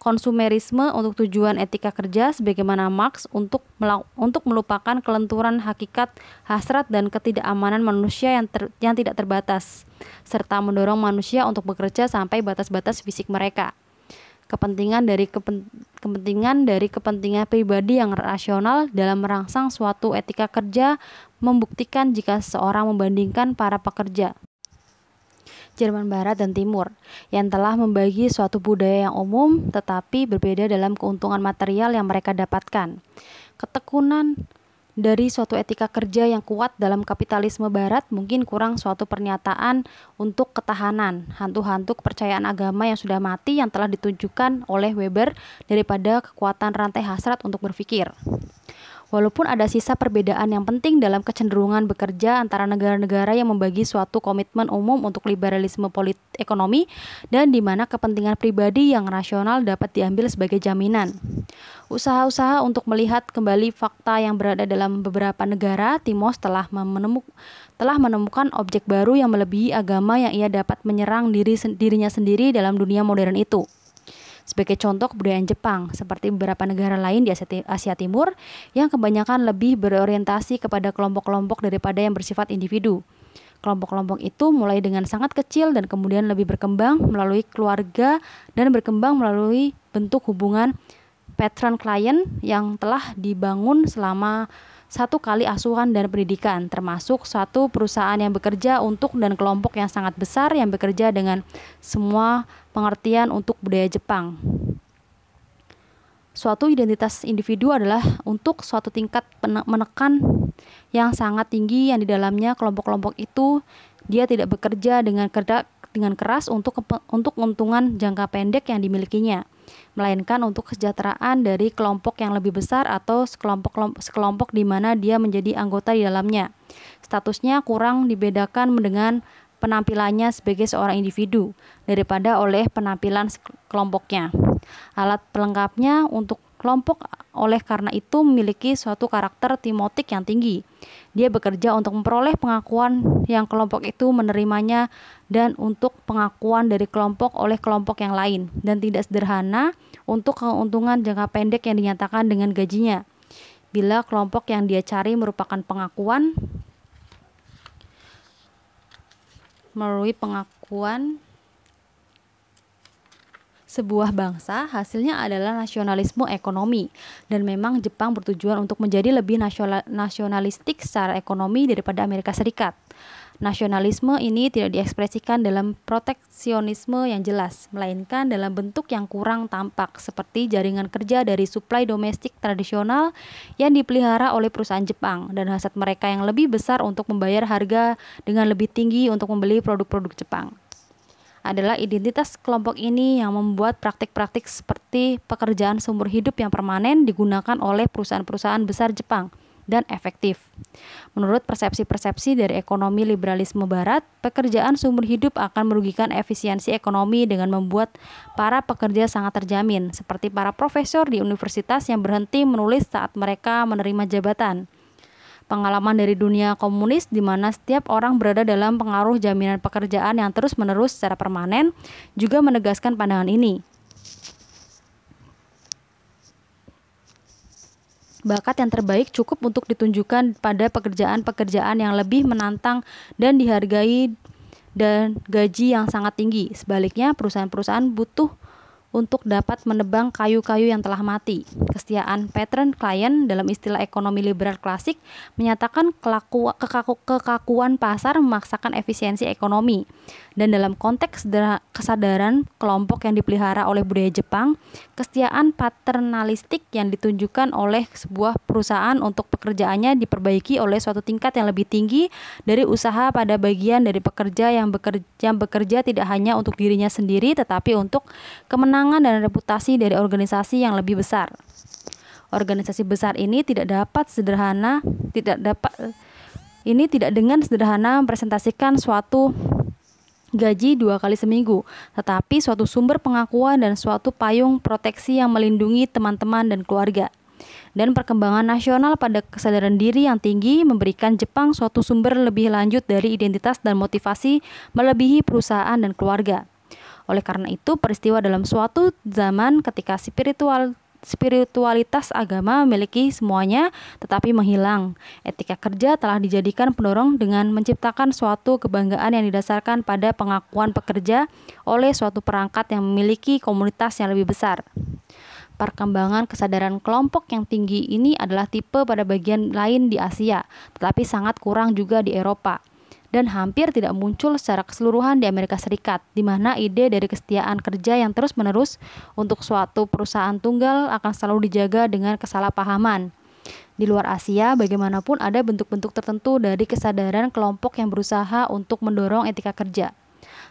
Speaker 1: konsumerisme untuk tujuan etika kerja sebagaimana Marx untuk melupakan kelenturan hakikat, hasrat dan ketidakamanan manusia yang tidak terbatas, serta mendorong manusia untuk bekerja sampai batas-batas fisik mereka. Kepentingan dari kepentingan pribadi yang rasional dalam merangsang suatu etika kerja membuktikan jika seseorang membandingkan para pekerja Jerman Barat dan Timur yang telah membagi suatu budaya yang umum tetapi berbeda dalam keuntungan material yang mereka dapatkan. Ketekunan dari suatu etika kerja yang kuat dalam kapitalisme Barat mungkin kurang suatu pernyataan untuk ketahanan hantu-hantu kepercayaan agama yang sudah mati yang telah ditunjukkan oleh Weber daripada kekuatan rantai hasrat untuk berpikir. Walaupun ada sisa perbedaan yang penting dalam kecenderungan bekerja antara negara-negara yang membagi suatu komitmen umum untuk liberalisme ekonomi dan di mana kepentingan pribadi yang rasional dapat diambil sebagai jaminan. Usaha-usaha untuk melihat kembali fakta yang berada dalam beberapa negara, Timos telah menemukan objek baru yang melebihi agama yang ia dapat menyerang dirinya sendiri dalam dunia modern itu. Sebagai contoh kebudayaan Jepang, seperti beberapa negara lain di Asia Timur yang kebanyakan lebih berorientasi kepada kelompok-kelompok daripada yang bersifat individu. Kelompok-kelompok itu mulai dengan sangat kecil dan kemudian lebih berkembang melalui keluarga dan berkembang melalui bentuk hubungan patron-klien yang telah dibangun selama satu kali asuhan dan pendidikan, termasuk suatu perusahaan yang bekerja untuk dan kelompok yang sangat besar yang bekerja dengan semua pengertian untuk budaya Jepang. Suatu identitas individu adalah untuk suatu tingkat menekan yang sangat tinggi yang di dalamnya kelompok-kelompok itu dia tidak bekerja dengan keras untuk keuntungan jangka pendek yang dimilikinya, melainkan untuk kesejahteraan dari kelompok yang lebih besar atau sekelompok di mana dia menjadi anggota di dalamnya. Statusnya kurang dibedakan dengan penampilannya sebagai seorang individu daripada oleh penampilan kelompoknya. Alat pelengkapnya untuk kelompok oleh karena itu memiliki suatu karakter timotik yang tinggi. Dia bekerja untuk memperoleh pengakuan yang kelompok itu menerimanya dan untuk pengakuan dari kelompok oleh kelompok yang lain, dan tidak sederhana untuk keuntungan jangka pendek yang dinyatakan dengan gajinya. Bila kelompok yang dia cari merupakan pengakuan melalui pengakuan sebuah bangsa, hasilnya adalah nasionalisme ekonomi, dan memang Jepang bertujuan untuk menjadi lebih nasionalistik secara ekonomi daripada Amerika Serikat. Nasionalisme ini tidak diekspresikan dalam proteksionisme yang jelas, melainkan dalam bentuk yang kurang tampak, seperti jaringan kerja dari suplai domestik tradisional yang dipelihara oleh perusahaan Jepang, dan hasrat mereka yang lebih besar untuk membayar harga dengan lebih tinggi untuk membeli produk-produk Jepang. Adalah identitas kelompok ini yang membuat praktik-praktik seperti pekerjaan seumur hidup yang permanen digunakan oleh perusahaan-perusahaan besar Jepang dan efektif. Menurut persepsi-persepsi dari ekonomi liberalisme barat, pekerjaan seumur hidup akan merugikan efisiensi ekonomi dengan membuat para pekerja sangat terjamin, seperti para profesor di universitas yang berhenti menulis saat mereka menerima jabatan. Pengalaman dari dunia komunis di mana setiap orang berada dalam pengaruh jaminan pekerjaan yang terus-menerus secara permanen juga menegaskan pandangan ini. Bakat yang terbaik cukup untuk ditunjukkan pada pekerjaan-pekerjaan yang lebih menantang dan dihargai dan gaji yang sangat tinggi. Sebaliknya, perusahaan-perusahaan butuh untuk dapat menebang kayu-kayu yang telah mati. Kesetiaan patron klien dalam istilah ekonomi liberal klasik menyatakan kekakuan pasar memaksakan efisiensi ekonomi. Dan dalam konteks kesadaran kelompok yang dipelihara oleh budaya Jepang, kesetiaan paternalistik yang ditunjukkan oleh sebuah perusahaan untuk pekerjaannya diperbaiki oleh suatu tingkat yang lebih tinggi dari usaha pada bagian dari pekerja yang bekerja tidak hanya untuk dirinya sendiri tetapi untuk kemenangan dan reputasi dari organisasi yang lebih besar. Organisasi besar ini tidak dengan sederhana mempresentasikan suatu gaji 2 kali seminggu, tetapi suatu sumber pengakuan dan suatu payung proteksi yang melindungi teman-teman dan keluarga. Dan perkembangan nasional pada kesadaran diri yang tinggi memberikan Jepang suatu sumber lebih lanjut dari identitas dan motivasi melebihi perusahaan dan keluarga. Oleh karena itu, peristiwa dalam suatu zaman ketika spiritualitas agama memiliki semuanya tetapi menghilang. Etika kerja telah dijadikan pendorong dengan menciptakan suatu kebanggaan yang didasarkan pada pengakuan pekerja oleh suatu perangkat yang memiliki komunitas yang lebih besar. Perkembangan kesadaran kelompok yang tinggi ini adalah tipe pada bagian lain di Asia, tetapi sangat kurang juga di Eropa. Dan hampir tidak muncul secara keseluruhan di Amerika Serikat, di mana ide dari kesetiaan kerja yang terus-menerus untuk suatu perusahaan tunggal akan selalu dijaga dengan kesalahpahaman. Di luar Asia, bagaimanapun ada bentuk-bentuk tertentu dari kesadaran kelompok yang berusaha untuk mendorong etika kerja.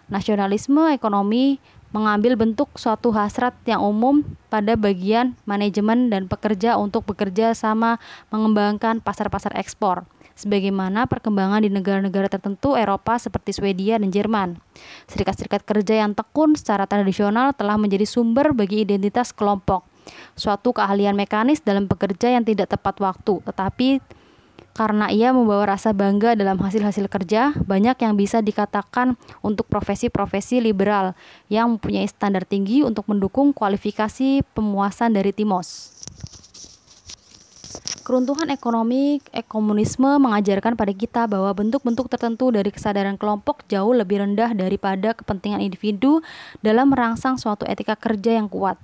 Speaker 1: Nasionalisme ekonomi mengambil bentuk suatu hasrat yang umum pada bagian manajemen dan pekerja untuk bekerja sama mengembangkan pasar-pasar ekspor. Sebagaimana perkembangan di negara-negara tertentu Eropa seperti Swedia dan Jerman. Serikat-serikat kerja yang tekun secara tradisional telah menjadi sumber bagi identitas kelompok. Suatu keahlian mekanis dalam bekerja yang tidak tepat waktu, tetapi karena ia membawa rasa bangga dalam hasil-hasil kerja, banyak yang bisa dikatakan untuk profesi-profesi liberal yang mempunyai standar tinggi untuk mendukung kualifikasi pemuasan dari Timos. Keruntuhan ekonomi komunisme mengajarkan pada kita bahwa bentuk-bentuk tertentu dari kesadaran kelompok jauh lebih rendah daripada kepentingan individu dalam merangsang suatu etika kerja yang kuat.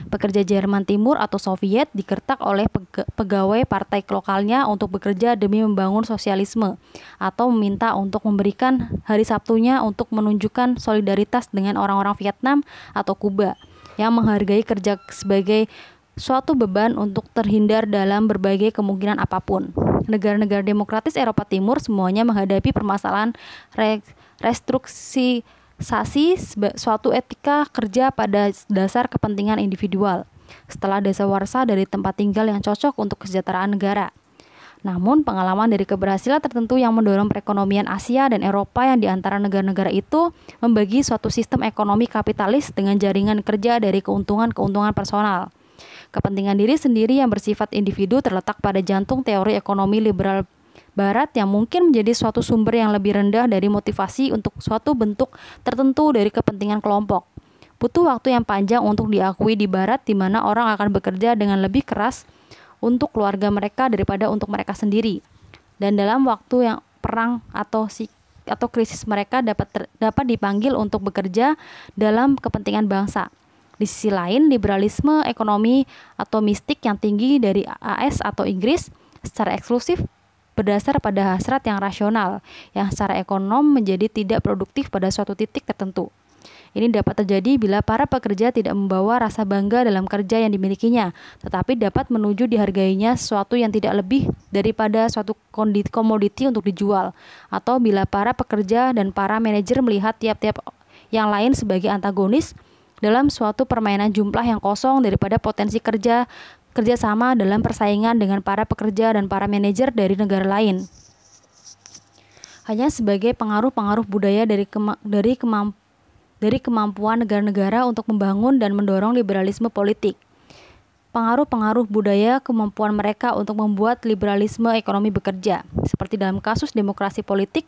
Speaker 1: Pekerja Jerman Timur atau Soviet digertak oleh pegawai partai lokalnya untuk bekerja demi membangun sosialisme atau meminta untuk memberikan hari Sabtunya untuk menunjukkan solidaritas dengan orang-orang Vietnam atau Kuba yang menghargai kerja sebagai suatu beban untuk terhindar dalam berbagai kemungkinan apapun. Negara-negara demokratis Eropa Timur semuanya menghadapi permasalahan restrukturisasi suatu etika kerja pada dasar kepentingan individual setelah dasawarsa dari tempat tinggal yang cocok untuk kesejahteraan negara. Namun, pengalaman dari keberhasilan tertentu yang mendorong perekonomian Asia dan Eropa yang di antara negara-negara itu membagi suatu sistem ekonomi kapitalis dengan jaringan kerja dari keuntungan-keuntungan personal. Kepentingan diri sendiri yang bersifat individu terletak pada jantung teori ekonomi liberal Barat yang mungkin menjadi suatu sumber yang lebih rendah dari motivasi untuk suatu bentuk tertentu dari kepentingan kelompok. Butuh waktu yang panjang untuk diakui di Barat di mana orang akan bekerja dengan lebih keras untuk keluarga mereka daripada untuk mereka sendiri. Dan dalam waktu yang perang atau krisis mereka dapat dipanggil untuk bekerja dalam kepentingan bangsa. Di sisi lain, liberalisme ekonomi atau mistik yang tinggi dari AS atau Inggris secara eksklusif berdasar pada hasrat yang rasional, yang secara ekonom menjadi tidak produktif pada suatu titik tertentu. Ini dapat terjadi bila para pekerja tidak membawa rasa bangga dalam kerja yang dimilikinya, tetapi dapat menuju dihargainya sesuatu yang tidak lebih daripada suatu komoditi untuk dijual, atau bila para pekerja dan para manajer melihat tiap-tiap yang lain sebagai antagonis dalam suatu permainan jumlah yang kosong daripada potensi kerjasama dalam persaingan dengan para pekerja dan para manajer dari negara lain. Hanya sebagai pengaruh-pengaruh budaya dari kemampuan negara-negara untuk membangun dan mendorong liberalisme politik. Pengaruh-pengaruh budaya kemampuan mereka untuk membuat liberalisme ekonomi bekerja. Seperti dalam kasus demokrasi politik,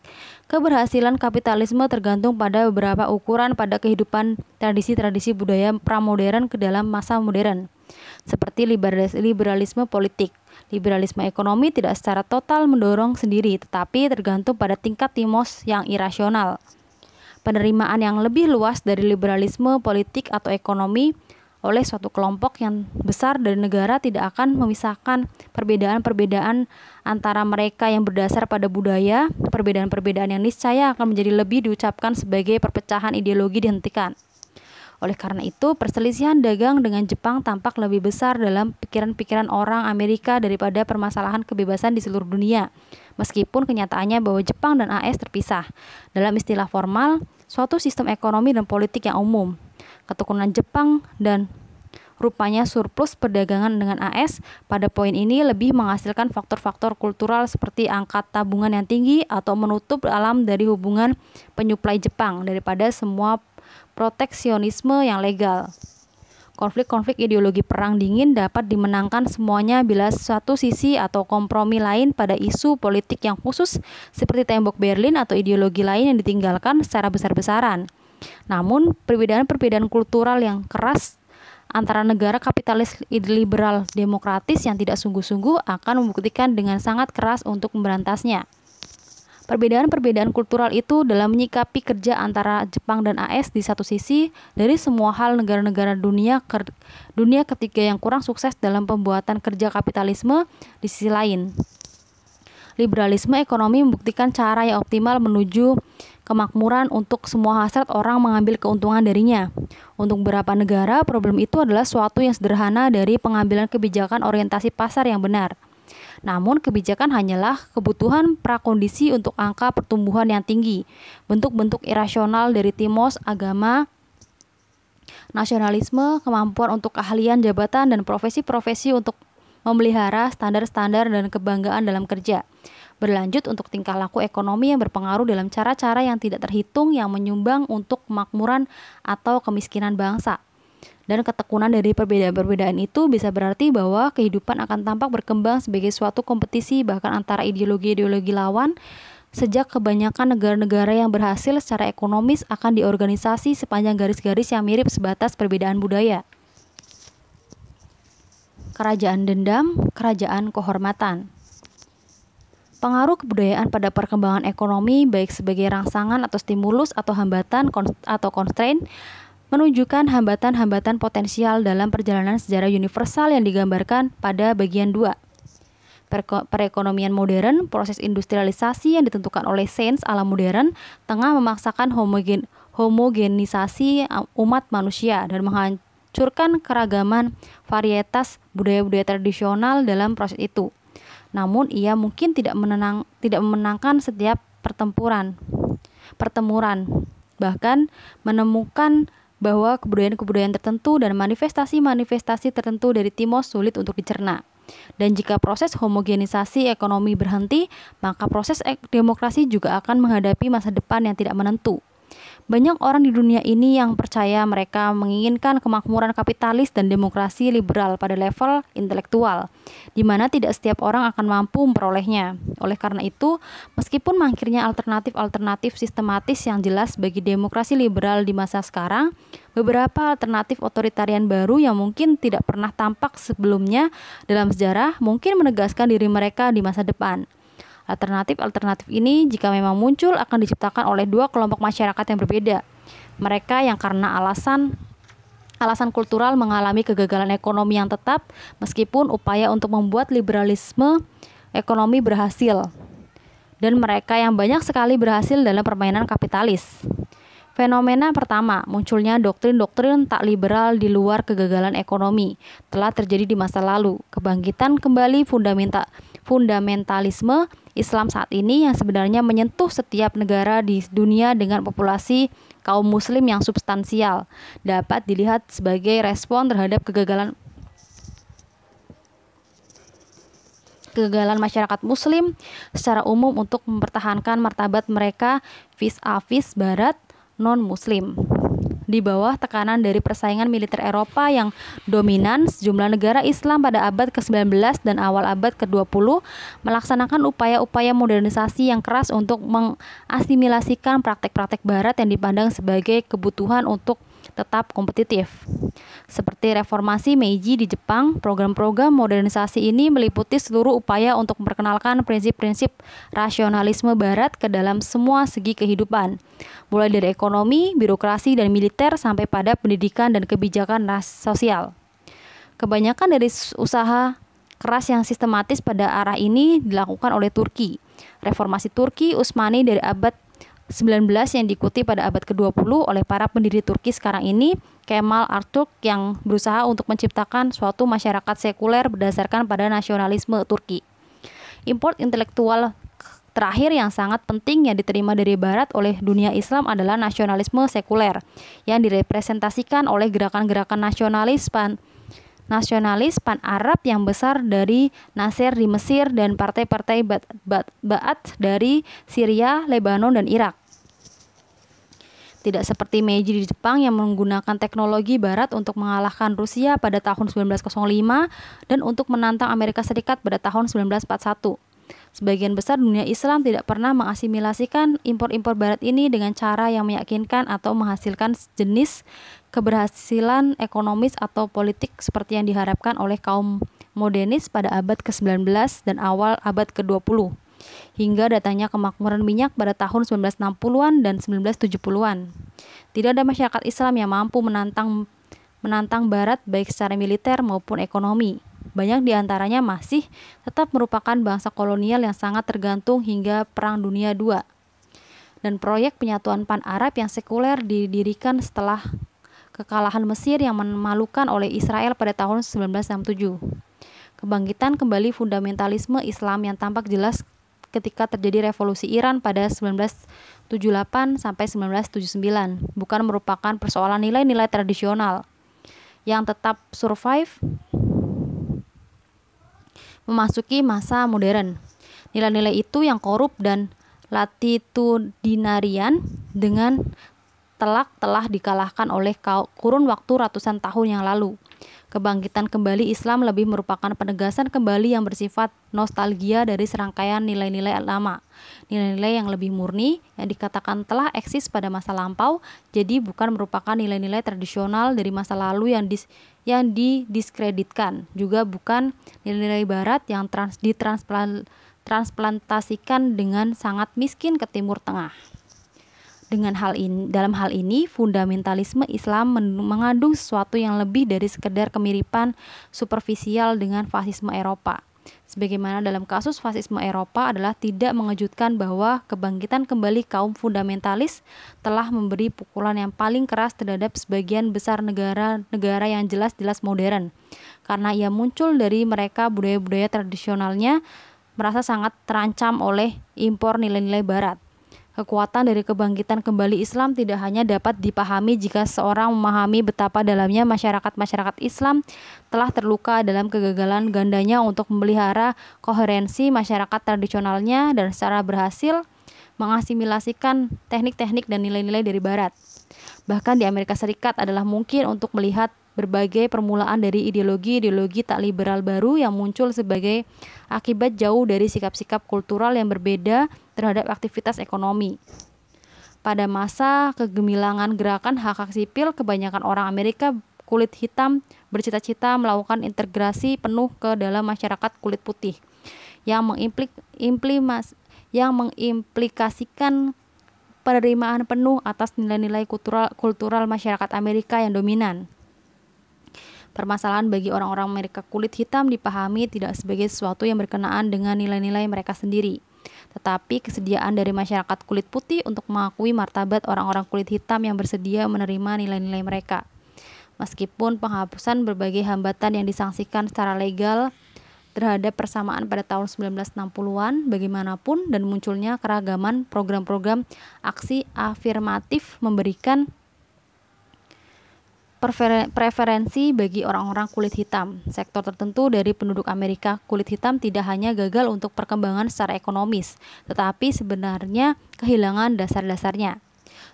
Speaker 1: keberhasilan kapitalisme tergantung pada beberapa ukuran pada kehidupan tradisi-tradisi budaya pramodern ke dalam masa modern. Seperti liberalisme politik. Liberalisme ekonomi tidak secara total mendorong sendiri, tetapi tergantung pada tingkat timos yang irasional. Penerimaan yang lebih luas dari liberalisme politik atau ekonomi oleh suatu kelompok yang besar dari negara tidak akan memisahkan perbedaan-perbedaan antara mereka yang berdasar pada budaya. Perbedaan-perbedaan yang niscaya akan menjadi lebih diucapkan sebagai perpecahan ideologi dihentikan. Oleh karena itu, perselisihan dagang dengan Jepang tampak lebih besar dalam pikiran-pikiran orang Amerika daripada permasalahan kebebasan di seluruh dunia. Meskipun kenyataannya bahwa Jepang dan AS terpisah. Dalam istilah formal, suatu sistem ekonomi dan politik yang umum. Keturunan Jepang dan rupanya surplus perdagangan dengan AS pada poin ini lebih menghasilkan faktor-faktor kultural seperti angka tabungan yang tinggi atau menutup alam dari hubungan penyuplai Jepang daripada semua proteksionisme yang legal. Konflik-konflik ideologi perang dingin dapat dimenangkan semuanya bila suatu sisi atau kompromi lain pada isu politik yang khusus seperti tembok Berlin atau ideologi lain yang ditinggalkan secara besar-besaran. Namun, perbedaan-perbedaan kultural yang keras antara negara kapitalis liberal demokratis yang tidak sungguh-sungguh akan membuktikan dengan sangat keras untuk memberantasnya. Perbedaan-perbedaan kultural itu dalam menyikapi kerja antara Jepang dan AS di satu sisi dari semua hal negara-negara dunia ketiga yang kurang sukses dalam pembuatan kerja kapitalisme di sisi lain. Liberalisme ekonomi membuktikan cara yang optimal menuju kemakmuran untuk semua hasrat orang mengambil keuntungan darinya. Untuk beberapa negara, problem itu adalah suatu yang sederhana dari pengambilan kebijakan orientasi pasar yang benar. Namun, kebijakan hanyalah kebutuhan prakondisi untuk angka pertumbuhan yang tinggi, bentuk-bentuk irasional dari timos, agama, nasionalisme, kemampuan untuk keahlian jabatan, dan profesi-profesi untuk memelihara standar-standar dan kebanggaan dalam kerja. Berlanjut untuk tingkah laku ekonomi yang berpengaruh dalam cara-cara yang tidak terhitung yang menyumbang untuk kemakmuran atau kemiskinan bangsa. Dan ketekunan dari perbedaan-perbedaan itu bisa berarti bahwa kehidupan akan tampak berkembang sebagai suatu kompetisi bahkan antara ideologi-ideologi lawan sejak kebanyakan negara-negara yang berhasil secara ekonomis akan diorganisasi sepanjang garis-garis yang mirip sebatas perbedaan budaya. Kerajaan dendam, kerajaan kehormatan. Pengaruh kebudayaan pada perkembangan ekonomi baik sebagai rangsangan atau stimulus atau hambatan atau constraint menunjukkan hambatan-hambatan potensial dalam perjalanan sejarah universal yang digambarkan pada bagian 2. Perekonomian modern, proses industrialisasi yang ditentukan oleh sains alam modern tengah memaksakan homogenisasi umat manusia dan menghancurkan keragaman varietas budaya-budaya tradisional dalam proses itu. Namun ia mungkin tidak memenangkan setiap pertempuran, bahkan menemukan bahwa kebudayaan-kebudayaan tertentu dan manifestasi-manifestasi tertentu dari timos sulit untuk dicerna. Dan jika proses homogenisasi ekonomi berhenti, maka proses demokrasi juga akan menghadapi masa depan yang tidak menentu. Banyak orang di dunia ini yang percaya mereka menginginkan kemakmuran kapitalis dan demokrasi liberal pada level intelektual, di mana tidak setiap orang akan mampu memperolehnya. Oleh karena itu, meskipun mangkirnya alternatif-alternatif sistematis yang jelas bagi demokrasi liberal di masa sekarang, beberapa alternatif otoritarian baru yang mungkin tidak pernah tampak sebelumnya dalam sejarah mungkin menegaskan diri mereka di masa depan. Alternatif-alternatif ini jika memang muncul akan diciptakan oleh dua kelompok masyarakat yang berbeda. Mereka yang karena alasan kultural mengalami kegagalan ekonomi yang tetap meskipun upaya untuk membuat liberalisme ekonomi berhasil. Dan mereka yang banyak sekali berhasil dalam permainan kapitalis. Fenomena pertama, munculnya doktrin-doktrin tak liberal di luar kegagalan ekonomi telah terjadi di masa lalu. Kebangkitan kembali fundamentalisme Islam saat ini yang sebenarnya menyentuh setiap negara di dunia dengan populasi kaum muslim yang substansial, dapat dilihat sebagai respon terhadap kegagalan masyarakat muslim secara umum untuk mempertahankan martabat mereka vis-a-vis barat non-muslim. Di bawah tekanan dari persaingan militer Eropa yang dominan, sejumlah negara Islam pada abad ke-19 dan awal abad ke-20 melaksanakan upaya-upaya modernisasi yang keras untuk mengasimilasikan praktek-praktek barat yang dipandang sebagai kebutuhan untuk tetap kompetitif. Seperti reformasi Meiji di Jepang, program-program modernisasi ini meliputi seluruh upaya untuk memperkenalkan prinsip-prinsip rasionalisme barat ke dalam semua segi kehidupan, mulai dari ekonomi, birokrasi, dan militer sampai pada pendidikan dan kebijakan sosial. Kebanyakan dari usaha keras yang sistematis pada arah ini dilakukan oleh Turki. Reformasi Turki Utsmani dari abad 19 yang diikuti pada abad ke-20 oleh para pendiri Turki sekarang ini, Kemal Atatürk, yang berusaha untuk menciptakan suatu masyarakat sekuler berdasarkan pada nasionalisme Turki. Import intelektual terakhir yang sangat penting yang diterima dari Barat oleh dunia Islam adalah nasionalisme sekuler, yang direpresentasikan oleh gerakan-gerakan nasionalis pan-Arab yang besar dari Nasser di Mesir dan partai-partai Ba'ath dari Syria, Lebanon, dan Irak. Tidak seperti Meiji di Jepang yang menggunakan teknologi Barat untuk mengalahkan Rusia pada tahun 1905 dan untuk menantang Amerika Serikat pada tahun 1941. Sebagian besar dunia Islam tidak pernah mengasimilasikan impor-impor Barat ini dengan cara yang meyakinkan atau menghasilkan jenis keberhasilan ekonomis atau politik seperti yang diharapkan oleh kaum modernis pada abad ke-19 dan awal abad ke-20, hingga datangnya kemakmuran minyak pada tahun 1960-an dan 1970-an. Tidak ada masyarakat Islam yang mampu menantang Barat baik secara militer maupun ekonomi. Banyak di antaranya masih tetap merupakan bangsa kolonial yang sangat tergantung hingga Perang Dunia II. Dan proyek penyatuan pan-Arab yang sekuler didirikan setelah kekalahan Mesir yang memalukan oleh Israel pada tahun 1967. Kebangkitan kembali fundamentalisme Islam yang tampak jelas ketika terjadi revolusi Iran pada 1978 sampai 1979 bukan merupakan persoalan nilai-nilai tradisional yang tetap survive memasuki masa modern. Nilai-nilai itu yang korup dan latitudinarian dengan telak telah dikalahkan oleh kurun waktu ratusan tahun yang lalu. Kebangkitan kembali Islam lebih merupakan penegasan kembali yang bersifat nostalgia dari serangkaian nilai-nilai lama. Nilai-nilai yang lebih murni yang dikatakan telah eksis pada masa lampau, jadi bukan merupakan nilai-nilai tradisional dari masa lalu yang didiskreditkan, juga bukan nilai-nilai Barat yang transplantasikan dengan sangat miskin ke Timur Tengah. Dalam hal ini, fundamentalisme Islam mengandung sesuatu yang lebih dari sekedar kemiripan superficial dengan fasisme Eropa. Sebagaimana dalam kasus fasisme Eropa adalah tidak mengejutkan bahwa kebangkitan kembali kaum fundamentalis telah memberi pukulan yang paling keras terhadap sebagian besar negara-negara yang jelas-jelas modern. Karena ia muncul dari mereka budaya-budaya tradisionalnya merasa sangat terancam oleh impor nilai-nilai Barat. Kekuatan dari kebangkitan kembali Islam tidak hanya dapat dipahami jika seorang memahami betapa dalamnya masyarakat Islam telah terluka dalam kegagalan gandanya untuk memelihara koherensi masyarakat tradisionalnya dan secara berhasil mengasimilasikan teknik-teknik dan nilai-nilai dari Barat. Bahkan di Amerika Serikat adalah mungkin untuk melihat berbagai permulaan dari ideologi-ideologi tak liberal baru yang muncul sebagai akibat jauh dari sikap-sikap kultural yang berbeda terhadap aktivitas ekonomi. Pada masa kegemilangan gerakan hak-hak sipil, kebanyakan orang Amerika kulit hitam bercita-cita melakukan integrasi penuh ke dalam masyarakat kulit putih yang mengimplikasikan penerimaan penuh atas nilai-nilai kultural masyarakat Amerika yang dominan. Permasalahan bagi orang-orang Amerika kulit hitam dipahami tidak sebagai sesuatu yang berkenaan dengan nilai-nilai mereka sendiri, tetapi kesediaan dari masyarakat kulit putih untuk mengakui martabat orang-orang kulit hitam yang bersedia menerima nilai-nilai mereka. Meskipun penghapusan berbagai hambatan yang disangsikan secara legal terhadap persamaan pada tahun 1960-an bagaimanapun, dan munculnya keragaman program-program aksi afirmatif memberikan preferensi bagi orang-orang kulit hitam. Sektor tertentu dari penduduk Amerika kulit hitam tidak hanya gagal untuk perkembangan secara ekonomis, tetapi sebenarnya kehilangan dasar-dasarnya.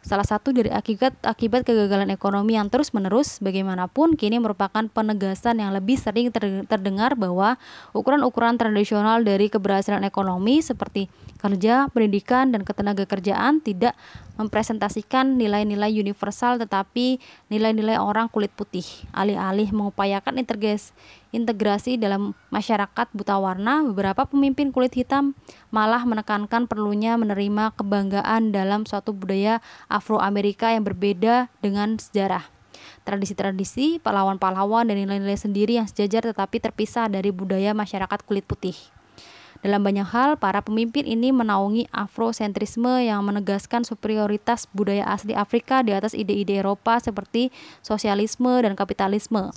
Speaker 1: Salah satu dari akibat kegagalan ekonomi yang terus-menerus bagaimanapun kini merupakan penegasan yang lebih sering terdengar bahwa ukuran-ukuran tradisional dari keberhasilan ekonomi seperti kerja, pendidikan, dan ketenagakerjaan tidak mempresentasikan nilai-nilai universal tetapi nilai-nilai orang kulit putih. Alih-alih mengupayakan integrasi dalam masyarakat buta warna, beberapa pemimpin kulit hitam malah menekankan perlunya menerima kebanggaan dalam suatu budaya Afro-Amerika yang berbeda dengan sejarah, tradisi-tradisi, pahlawan-pahlawan, dan nilai-nilai sendiri yang sejajar tetapi terpisah dari budaya masyarakat kulit putih. Dalam banyak hal, para pemimpin ini menaungi afrosentrisme yang menegaskan superioritas budaya asli Afrika di atas ide-ide Eropa seperti sosialisme dan kapitalisme.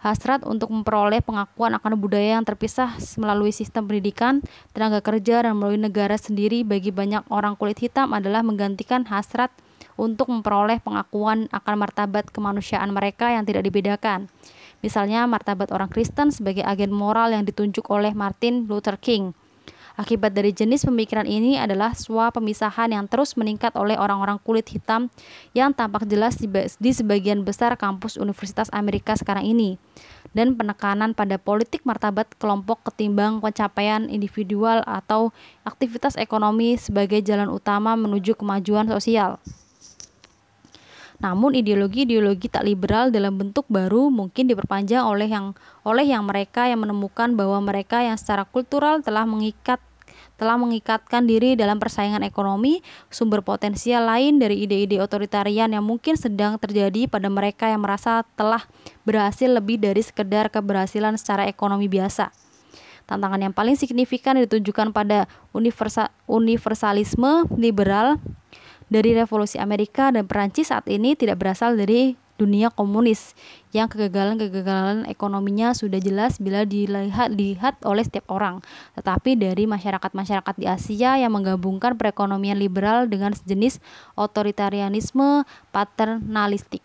Speaker 1: Hasrat untuk memperoleh pengakuan akan budaya yang terpisah melalui sistem pendidikan, tenaga kerja, dan melalui negara sendiri bagi banyak orang kulit hitam adalah menggantikan hasrat untuk memperoleh pengakuan akan martabat kemanusiaan mereka yang tidak dibedakan. Misalnya martabat orang Kristen sebagai agen moral yang ditunjuk oleh Martin Luther King. Akibat dari jenis pemikiran ini adalah pemisahan yang terus meningkat oleh orang-orang kulit hitam yang tampak jelas di sebagian besar kampus Universitas Amerika sekarang ini, dan penekanan pada politik martabat kelompok ketimbang pencapaian individual atau aktivitas ekonomi sebagai jalan utama menuju kemajuan sosial. Namun ideologi-ideologi tak liberal dalam bentuk baru mungkin diperpanjang oleh yang mereka yang menemukan bahwa mereka yang secara kultural telah mengikatkan diri dalam persaingan ekonomi, sumber potensial lain dari ide-ide otoritarian yang mungkin sedang terjadi pada mereka yang merasa telah berhasil lebih dari sekedar keberhasilan secara ekonomi biasa. Tantangan yang paling signifikan ditunjukkan pada universalisme liberal dari Revolusi Amerika dan Perancis saat ini tidak berasal dari dunia komunis yang kegagalan ekonominya sudah jelas bila dilihat oleh setiap orang, tetapi dari masyarakat-masyarakat di Asia yang menggabungkan perekonomian liberal dengan sejenis otoritarianisme paternalistik.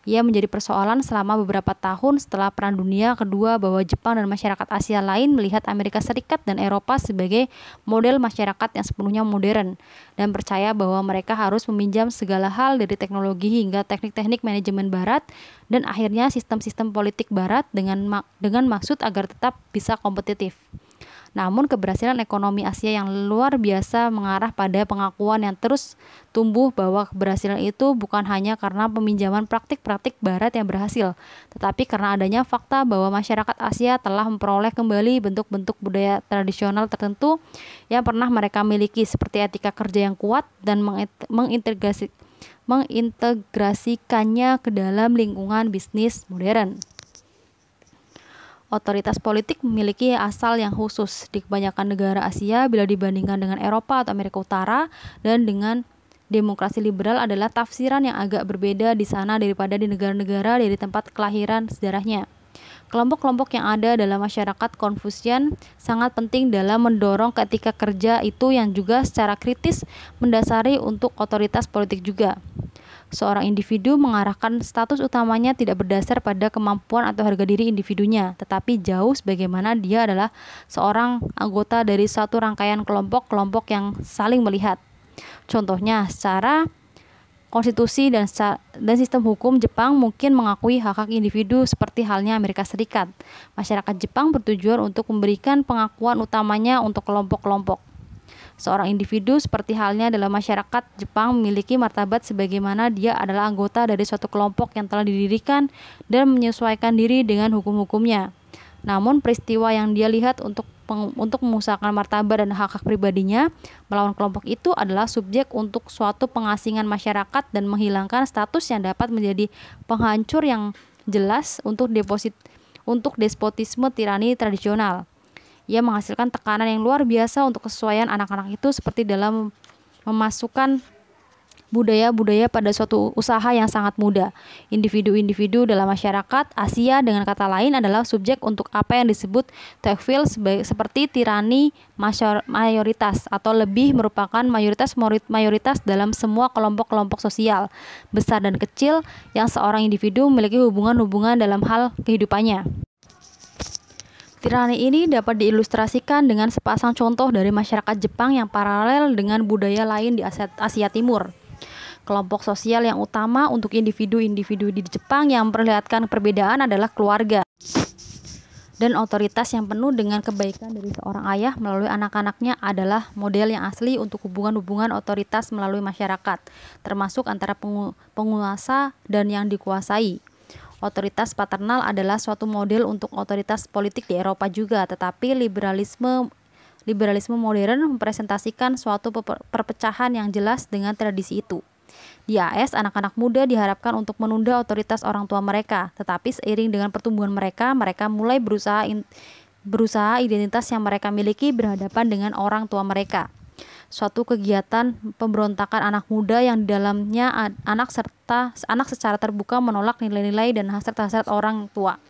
Speaker 1: Ia menjadi persoalan selama beberapa tahun setelah Perang Dunia Kedua bahwa Jepang dan masyarakat Asia lain melihat Amerika Serikat dan Eropa sebagai model masyarakat yang sepenuhnya modern dan percaya bahwa mereka harus meminjam segala hal dari teknologi hingga teknik-teknik manajemen barat dan akhirnya sistem-sistem politik barat dengan maksud agar tetap bisa kompetitif. Namun keberhasilan ekonomi Asia yang luar biasa mengarah pada pengakuan yang terus tumbuh bahwa keberhasilan itu bukan hanya karena peminjaman praktik-praktik barat yang berhasil, tetapi karena adanya fakta bahwa masyarakat Asia telah memperoleh kembali bentuk-bentuk budaya tradisional tertentu yang pernah mereka miliki seperti etika kerja yang kuat dan mengintegrasikannya ke dalam lingkungan bisnis modern. Otoritas politik memiliki asal yang khusus di kebanyakan negara Asia bila dibandingkan dengan Eropa atau Amerika Utara, dan dengan demokrasi liberal adalah tafsiran yang agak berbeda di sana daripada di negara-negara dari tempat kelahiran sejarahnya. Kelompok-kelompok yang ada dalam masyarakat Konfusian sangat penting dalam mendorong ketika kerja itu yang juga secara kritis mendasari untuk otoritas politik juga. Seorang individu mengarahkan status utamanya tidak berdasar pada kemampuan atau harga diri individunya, tetapi jauh sebagaimana dia adalah seorang anggota dari suatu rangkaian kelompok-kelompok yang saling melihat. Contohnya, secara konstitusi dan sistem hukum Jepang mungkin mengakui hak-hak individu seperti halnya Amerika Serikat. Masyarakat Jepang bertujuan untuk memberikan pengakuan utamanya untuk kelompok-kelompok. Seorang individu seperti halnya dalam masyarakat Jepang memiliki martabat sebagaimana dia adalah anggota dari suatu kelompok yang telah didirikan dan menyesuaikan diri dengan hukum-hukumnya. Namun peristiwa yang dia lihat untuk mengusahakan martabat dan hak-hak pribadinya melawan kelompok itu adalah subjek untuk suatu pengasingan masyarakat dan menghilangkan status yang dapat menjadi penghancur yang jelas untuk despotisme tirani tradisional. Ia menghasilkan tekanan yang luar biasa untuk kesesuaian anak-anak itu seperti dalam memasukkan budaya-budaya pada suatu usaha yang sangat muda. Individu-individu dalam masyarakat Asia dengan kata lain adalah subjek untuk apa yang disebut Tocqueville seperti tirani mayoritas atau lebih merupakan mayoritas dalam semua kelompok-kelompok sosial, besar dan kecil, yang seorang individu memiliki hubungan-hubungan dalam hal kehidupannya. Tirani ini dapat diilustrasikan dengan sepasang contoh dari masyarakat Jepang yang paralel dengan budaya lain di Asia Timur. Kelompok sosial yang utama untuk individu-individu di Jepang yang memperlihatkan perbedaan adalah keluarga dan otoritas yang penuh dengan kebaikan dari seorang ayah melalui anak-anaknya adalah model yang asli untuk hubungan-hubungan otoritas melalui masyarakat, termasuk antara penguasa dan yang dikuasai. Otoritas paternal adalah suatu model untuk otoritas politik di Eropa juga, tetapi liberalisme modern mempresentasikan suatu perpecahan yang jelas dengan tradisi itu. Di AS, anak-anak muda diharapkan untuk menunda otoritas orang tua mereka, tetapi seiring dengan pertumbuhan mereka mulai berusaha identitas yang mereka miliki berhadapan dengan orang tua mereka. Suatu kegiatan pemberontakan anak muda yang di dalamnya anak secara terbuka menolak nilai-nilai dan hasrat-hasrat orang tua.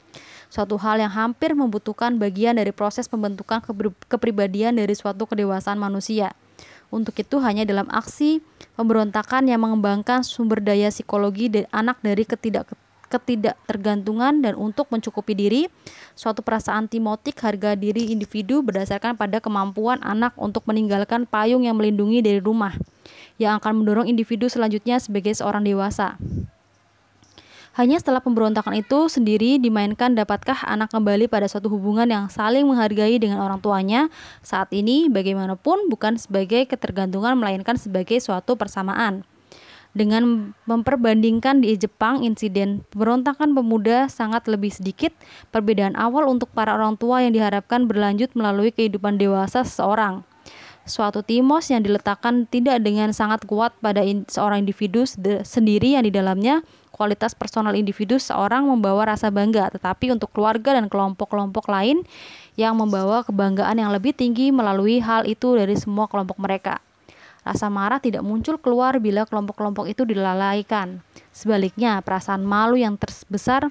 Speaker 1: Suatu hal yang hampir membutuhkan bagian dari proses pembentukan kepribadian dari suatu kedewasaan manusia. Untuk itu hanya dalam aksi pemberontakan yang mengembangkan sumber daya psikologi anak dari ketidaktergantungan dan untuk mencukupi diri, suatu perasaan timotik harga diri individu berdasarkan pada kemampuan anak untuk meninggalkan payung yang melindungi dari rumah, yang akan mendorong individu selanjutnya sebagai seorang dewasa. Hanya setelah pemberontakan itu sendiri dimainkan dapatkah anak kembali pada suatu hubungan yang saling menghargai dengan orang tuanya saat ini bagaimanapun bukan sebagai ketergantungan melainkan sebagai suatu persamaan. Dengan memperbandingkan di Jepang, insiden pemberontakan pemuda sangat lebih sedikit. Perbedaan awal untuk para orang tua yang diharapkan berlanjut melalui kehidupan dewasa seseorang. Suatu timos yang diletakkan tidak dengan sangat kuat pada seorang individu sendiri yang di dalamnya kualitas personal individu seorang membawa rasa bangga, tetapi untuk keluarga dan kelompok-kelompok lain yang membawa kebanggaan yang lebih tinggi melalui hal itu dari semua kelompok mereka. Rasa marah tidak muncul keluar bila kelompok-kelompok itu dilalaikan. Sebaliknya, perasaan malu yang terbesar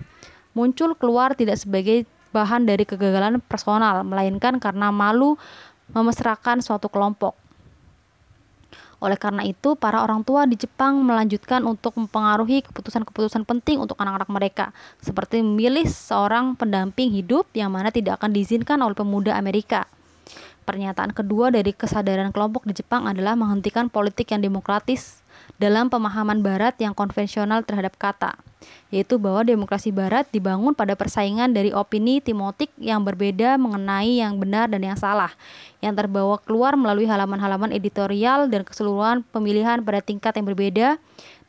Speaker 1: muncul keluar tidak sebagai bahan dari kegagalan personal, melainkan karena malu memesrakan suatu kelompok. Oleh karena itu, para orang tua di Jepang melanjutkan untuk mempengaruhi keputusan-keputusan penting untuk anak-anak mereka, seperti memilih seorang pendamping hidup yang mana tidak akan diizinkan oleh pemuda Amerika. Pernyataan kedua dari kesadaran kelompok di Jepang adalah menghentikan politik yang demokratis dalam pemahaman Barat yang konvensional terhadap kata, yaitu bahwa demokrasi Barat dibangun pada persaingan dari opini timotik yang berbeda mengenai yang benar dan yang salah, yang terbawa keluar melalui halaman-halaman editorial dan keseluruhan pemilihan pada tingkat yang berbeda,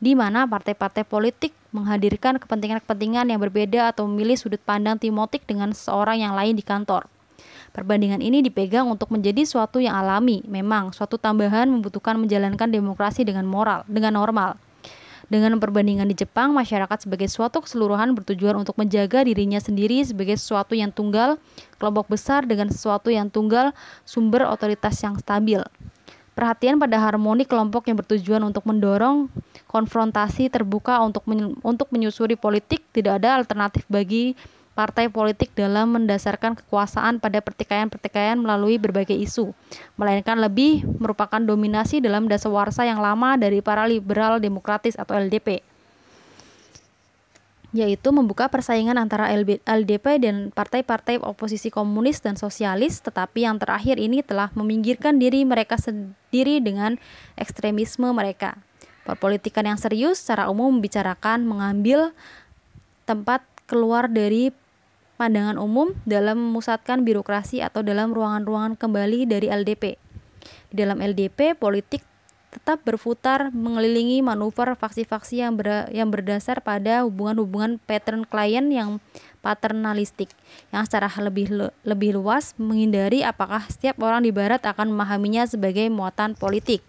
Speaker 1: di mana partai-partai politik menghadirkan kepentingan-kepentingan yang berbeda atau memilih sudut pandang timotik dengan seorang yang lain di kantor. Perbandingan ini dipegang untuk menjadi suatu yang alami. Memang, suatu tambahan membutuhkan menjalankan demokrasi dengan normal. Dengan perbandingan di Jepang, masyarakat sebagai suatu keseluruhan bertujuan untuk menjaga dirinya sendiri sebagai sesuatu yang tunggal, kelompok besar dengan sesuatu yang tunggal, sumber otoritas yang stabil. Perhatian pada harmoni kelompok yang bertujuan untuk mendorong konfrontasi terbuka untuk menyusuri politik, tidak ada alternatif bagi partai politik dalam mendasarkan kekuasaan pada pertikaian-pertikaian melalui berbagai isu, melainkan lebih merupakan dominasi dalam dasawarsa yang lama dari para liberal demokratis atau LDP, yaitu membuka persaingan antara LDP dan partai-partai oposisi komunis dan sosialis, tetapi yang terakhir ini telah meminggirkan diri mereka sendiri dengan ekstremisme mereka. Perpolitikan yang serius secara umum membicarakan mengambil tempat keluar dari pandangan umum dalam memusatkan birokrasi atau dalam ruangan-ruangan kembali dari LDP. Di dalam LDP, politik tetap berputar mengelilingi manuver faksi-faksi yang berdasar pada hubungan-hubungan pattern klien yang paternalistik, yang secara lebih luas menghindari apakah setiap orang di Barat akan memahaminya sebagai muatan politik.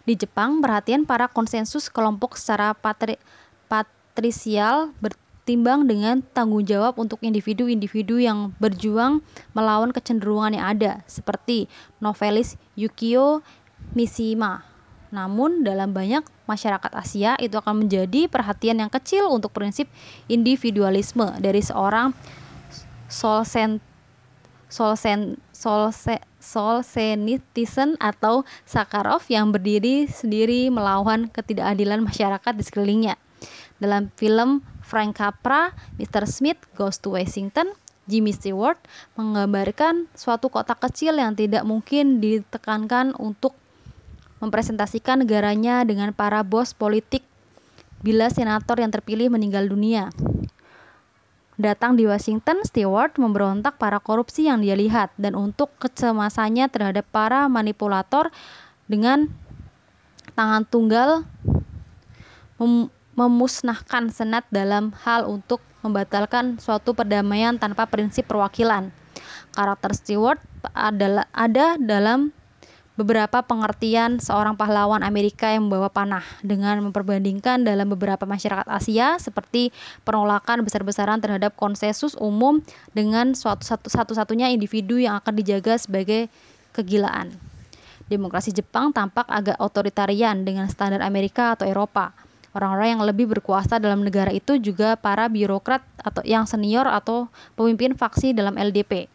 Speaker 1: Di Jepang, perhatian para konsensus kelompok secara patrisial bertimbang dengan tanggung jawab untuk individu-individu yang berjuang melawan kecenderungan yang ada, seperti novelis Yukio Mishima. Namun dalam banyak masyarakat Asia itu akan menjadi perhatian yang kecil untuk prinsip individualisme dari seorang Solzhenitsyn atau Sakharov yang berdiri sendiri melawan ketidakadilan masyarakat di sekelilingnya. Dalam film Frank Capra, Mr. Smith Goes to Washington, Jimmy Stewart menggambarkan suatu kota kecil yang tidak mungkin ditekankan untuk mempresentasikan negaranya dengan para bos politik bila senator yang terpilih meninggal dunia. Datang di Washington, Stewart memberontak para korupsi yang dia lihat dan untuk kecemasannya terhadap para manipulator dengan tangan tunggal memusnahkan Senat dalam hal untuk membatalkan suatu perdamaian tanpa prinsip perwakilan. Karakter Stewart ada dalam beberapa pengertian seorang pahlawan Amerika yang membawa panah dengan memperbandingkan dalam beberapa masyarakat Asia seperti penolakan besar-besaran terhadap konsensus umum dengan satu-satunya individu yang akan dijaga sebagai kegilaan. Demokrasi Jepang tampak agak otoritarian dengan standar Amerika atau Eropa. Orang-orang yang lebih berkuasa dalam negara itu juga para birokrat atau yang senior atau pemimpin faksi dalam LDP.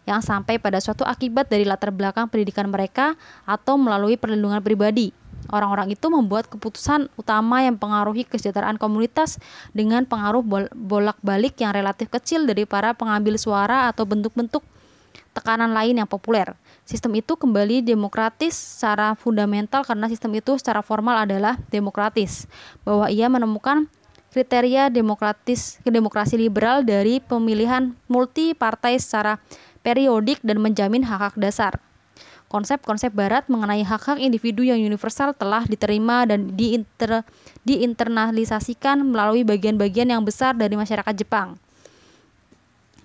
Speaker 1: Yang sampai pada suatu akibat dari latar belakang pendidikan mereka atau melalui perlindungan pribadi. Orang-orang itu membuat keputusan utama yang mempengaruhi kesejahteraan komunitas dengan pengaruh bolak-balik yang relatif kecil dari para pengambil suara atau bentuk-bentuk tekanan lain yang populer. Sistem itu kembali demokratis secara fundamental karena sistem itu secara formal adalah demokratis, bahwa ia menemukan kriteria demokrasi liberal dari pemilihan multi partai secara periodik dan menjamin hak-hak dasar. Konsep-konsep Barat mengenai hak-hak individu yang universal telah diterima dan diinternalisasikan melalui bagian-bagian yang besar dari masyarakat Jepang.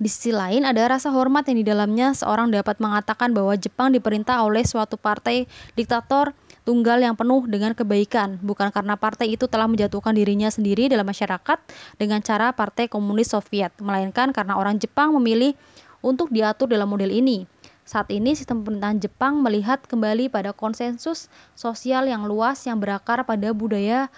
Speaker 1: Di sisi lain, ada rasa hormat yang di dalamnya seorang dapat mengatakan bahwa Jepang diperintah oleh suatu partai diktator tunggal yang penuh dengan kebaikan, bukan karena partai itu telah menjatuhkan dirinya sendiri dalam masyarakat dengan cara Partai Komunis Soviet, melainkan karena orang Jepang memilih untuk diatur dalam model ini. Saat ini sistem pemerintahan Jepang melihat kembali pada konsensus sosial yang luas yang berakar pada budaya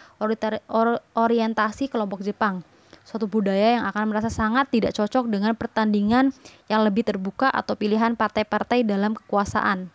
Speaker 1: orientasi kelompok Jepang. Suatu budaya yang akan merasa sangat tidak cocok dengan pertandingan yang lebih terbuka atau pilihan partai-partai dalam kekuasaan.